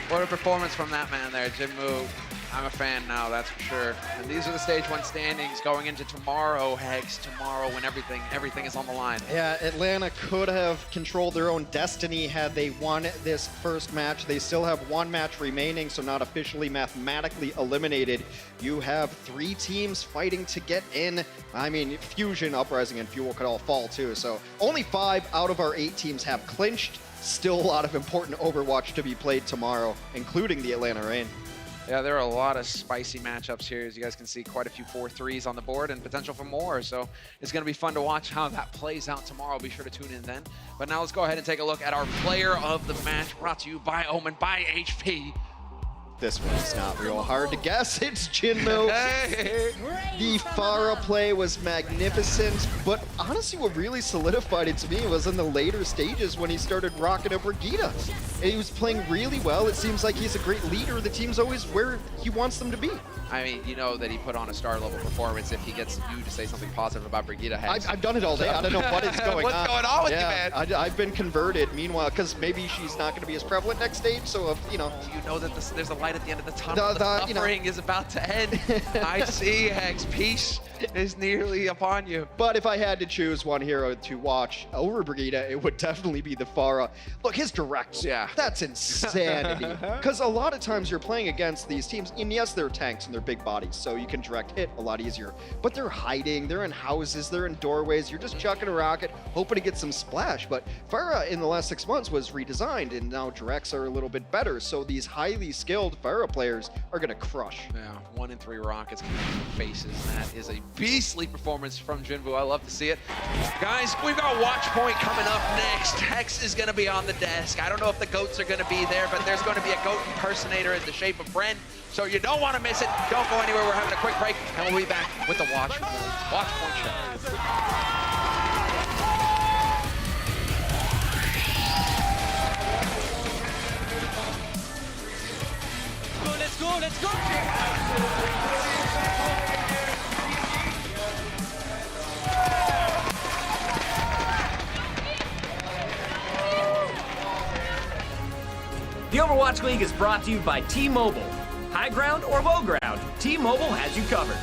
What a performance from that man there, Jim Moo. I'm a fan now, that's for sure. And these are the stage 1 standings going into tomorrow, Hex, tomorrow when everything is on the line. Yeah, Atlanta could have controlled their own destiny had they won this first match. They still have 1 match remaining, so not officially mathematically eliminated. You have 3 teams fighting to get in. I mean, Fusion, Uprising, and Fuel could all fall too. So only 5 out of our 8 teams have clinched. Still a lot of important Overwatch to be played tomorrow, including the Atlanta Reign. Yeah, there are a lot of spicy matchups here. As you guys can see, quite a few 4-3s on the board and potential for more. So it's going to be fun to watch how that plays out tomorrow. Be sure to tune in then. But now let's go ahead and take a look at our player of the match, brought to you by Omen, by HP. This one's not real hard to guess. It's Jinmu. The Pharah play was magnificent, but honestly what really solidified it to me was in the later stages when he started rocking up Regina. And he was playing really well. It seems like he's a great leader. The team's always where he wants them to be. I mean, you know that he put on a star-level performance if he gets you to say something positive about Brigitte Hex. I've done it all day. I don't know what is going on. What's going on with you, yeah, man? I've been converted. Meanwhile, because maybe she's not going to be as prevalent next stage, so if, you know. You know that there's a light at the end of the tunnel. The suffering is about to end. I see, Hex. Peace is nearly upon you. But if I had to choose one hero to watch over Brigitte, it would definitely be the Pharah. Look, his direct, that's insanity. Because a lot of times you're playing against these teams, and yes, they're tanks and they're big bodies, so you can direct hit a lot easier. But they're hiding, they're in houses, they're in doorways, you're just chucking a rocket, hoping to get some splash. But Pharah in the last 6 months was redesigned, and now directs are a little bit better. So these highly skilled Pharah players are going to crush. Yeah, 1 in 3 rockets coming from faces. That is a beastly performance from Jinwoo. I love to see it. Guys, we've got Watch Point coming up next. Hex is going to be on the desk. I don't know if the GOATs are going to be there, but there's going to be a GOAT impersonator in the shape of Bren. So you don't want to miss it. Don't go anywhere. We're having a quick break, and we'll be back with the Watch Point show. Let's go, let's go! The Overwatch League is brought to you by T-Mobile. High ground or low ground, T-Mobile has you covered.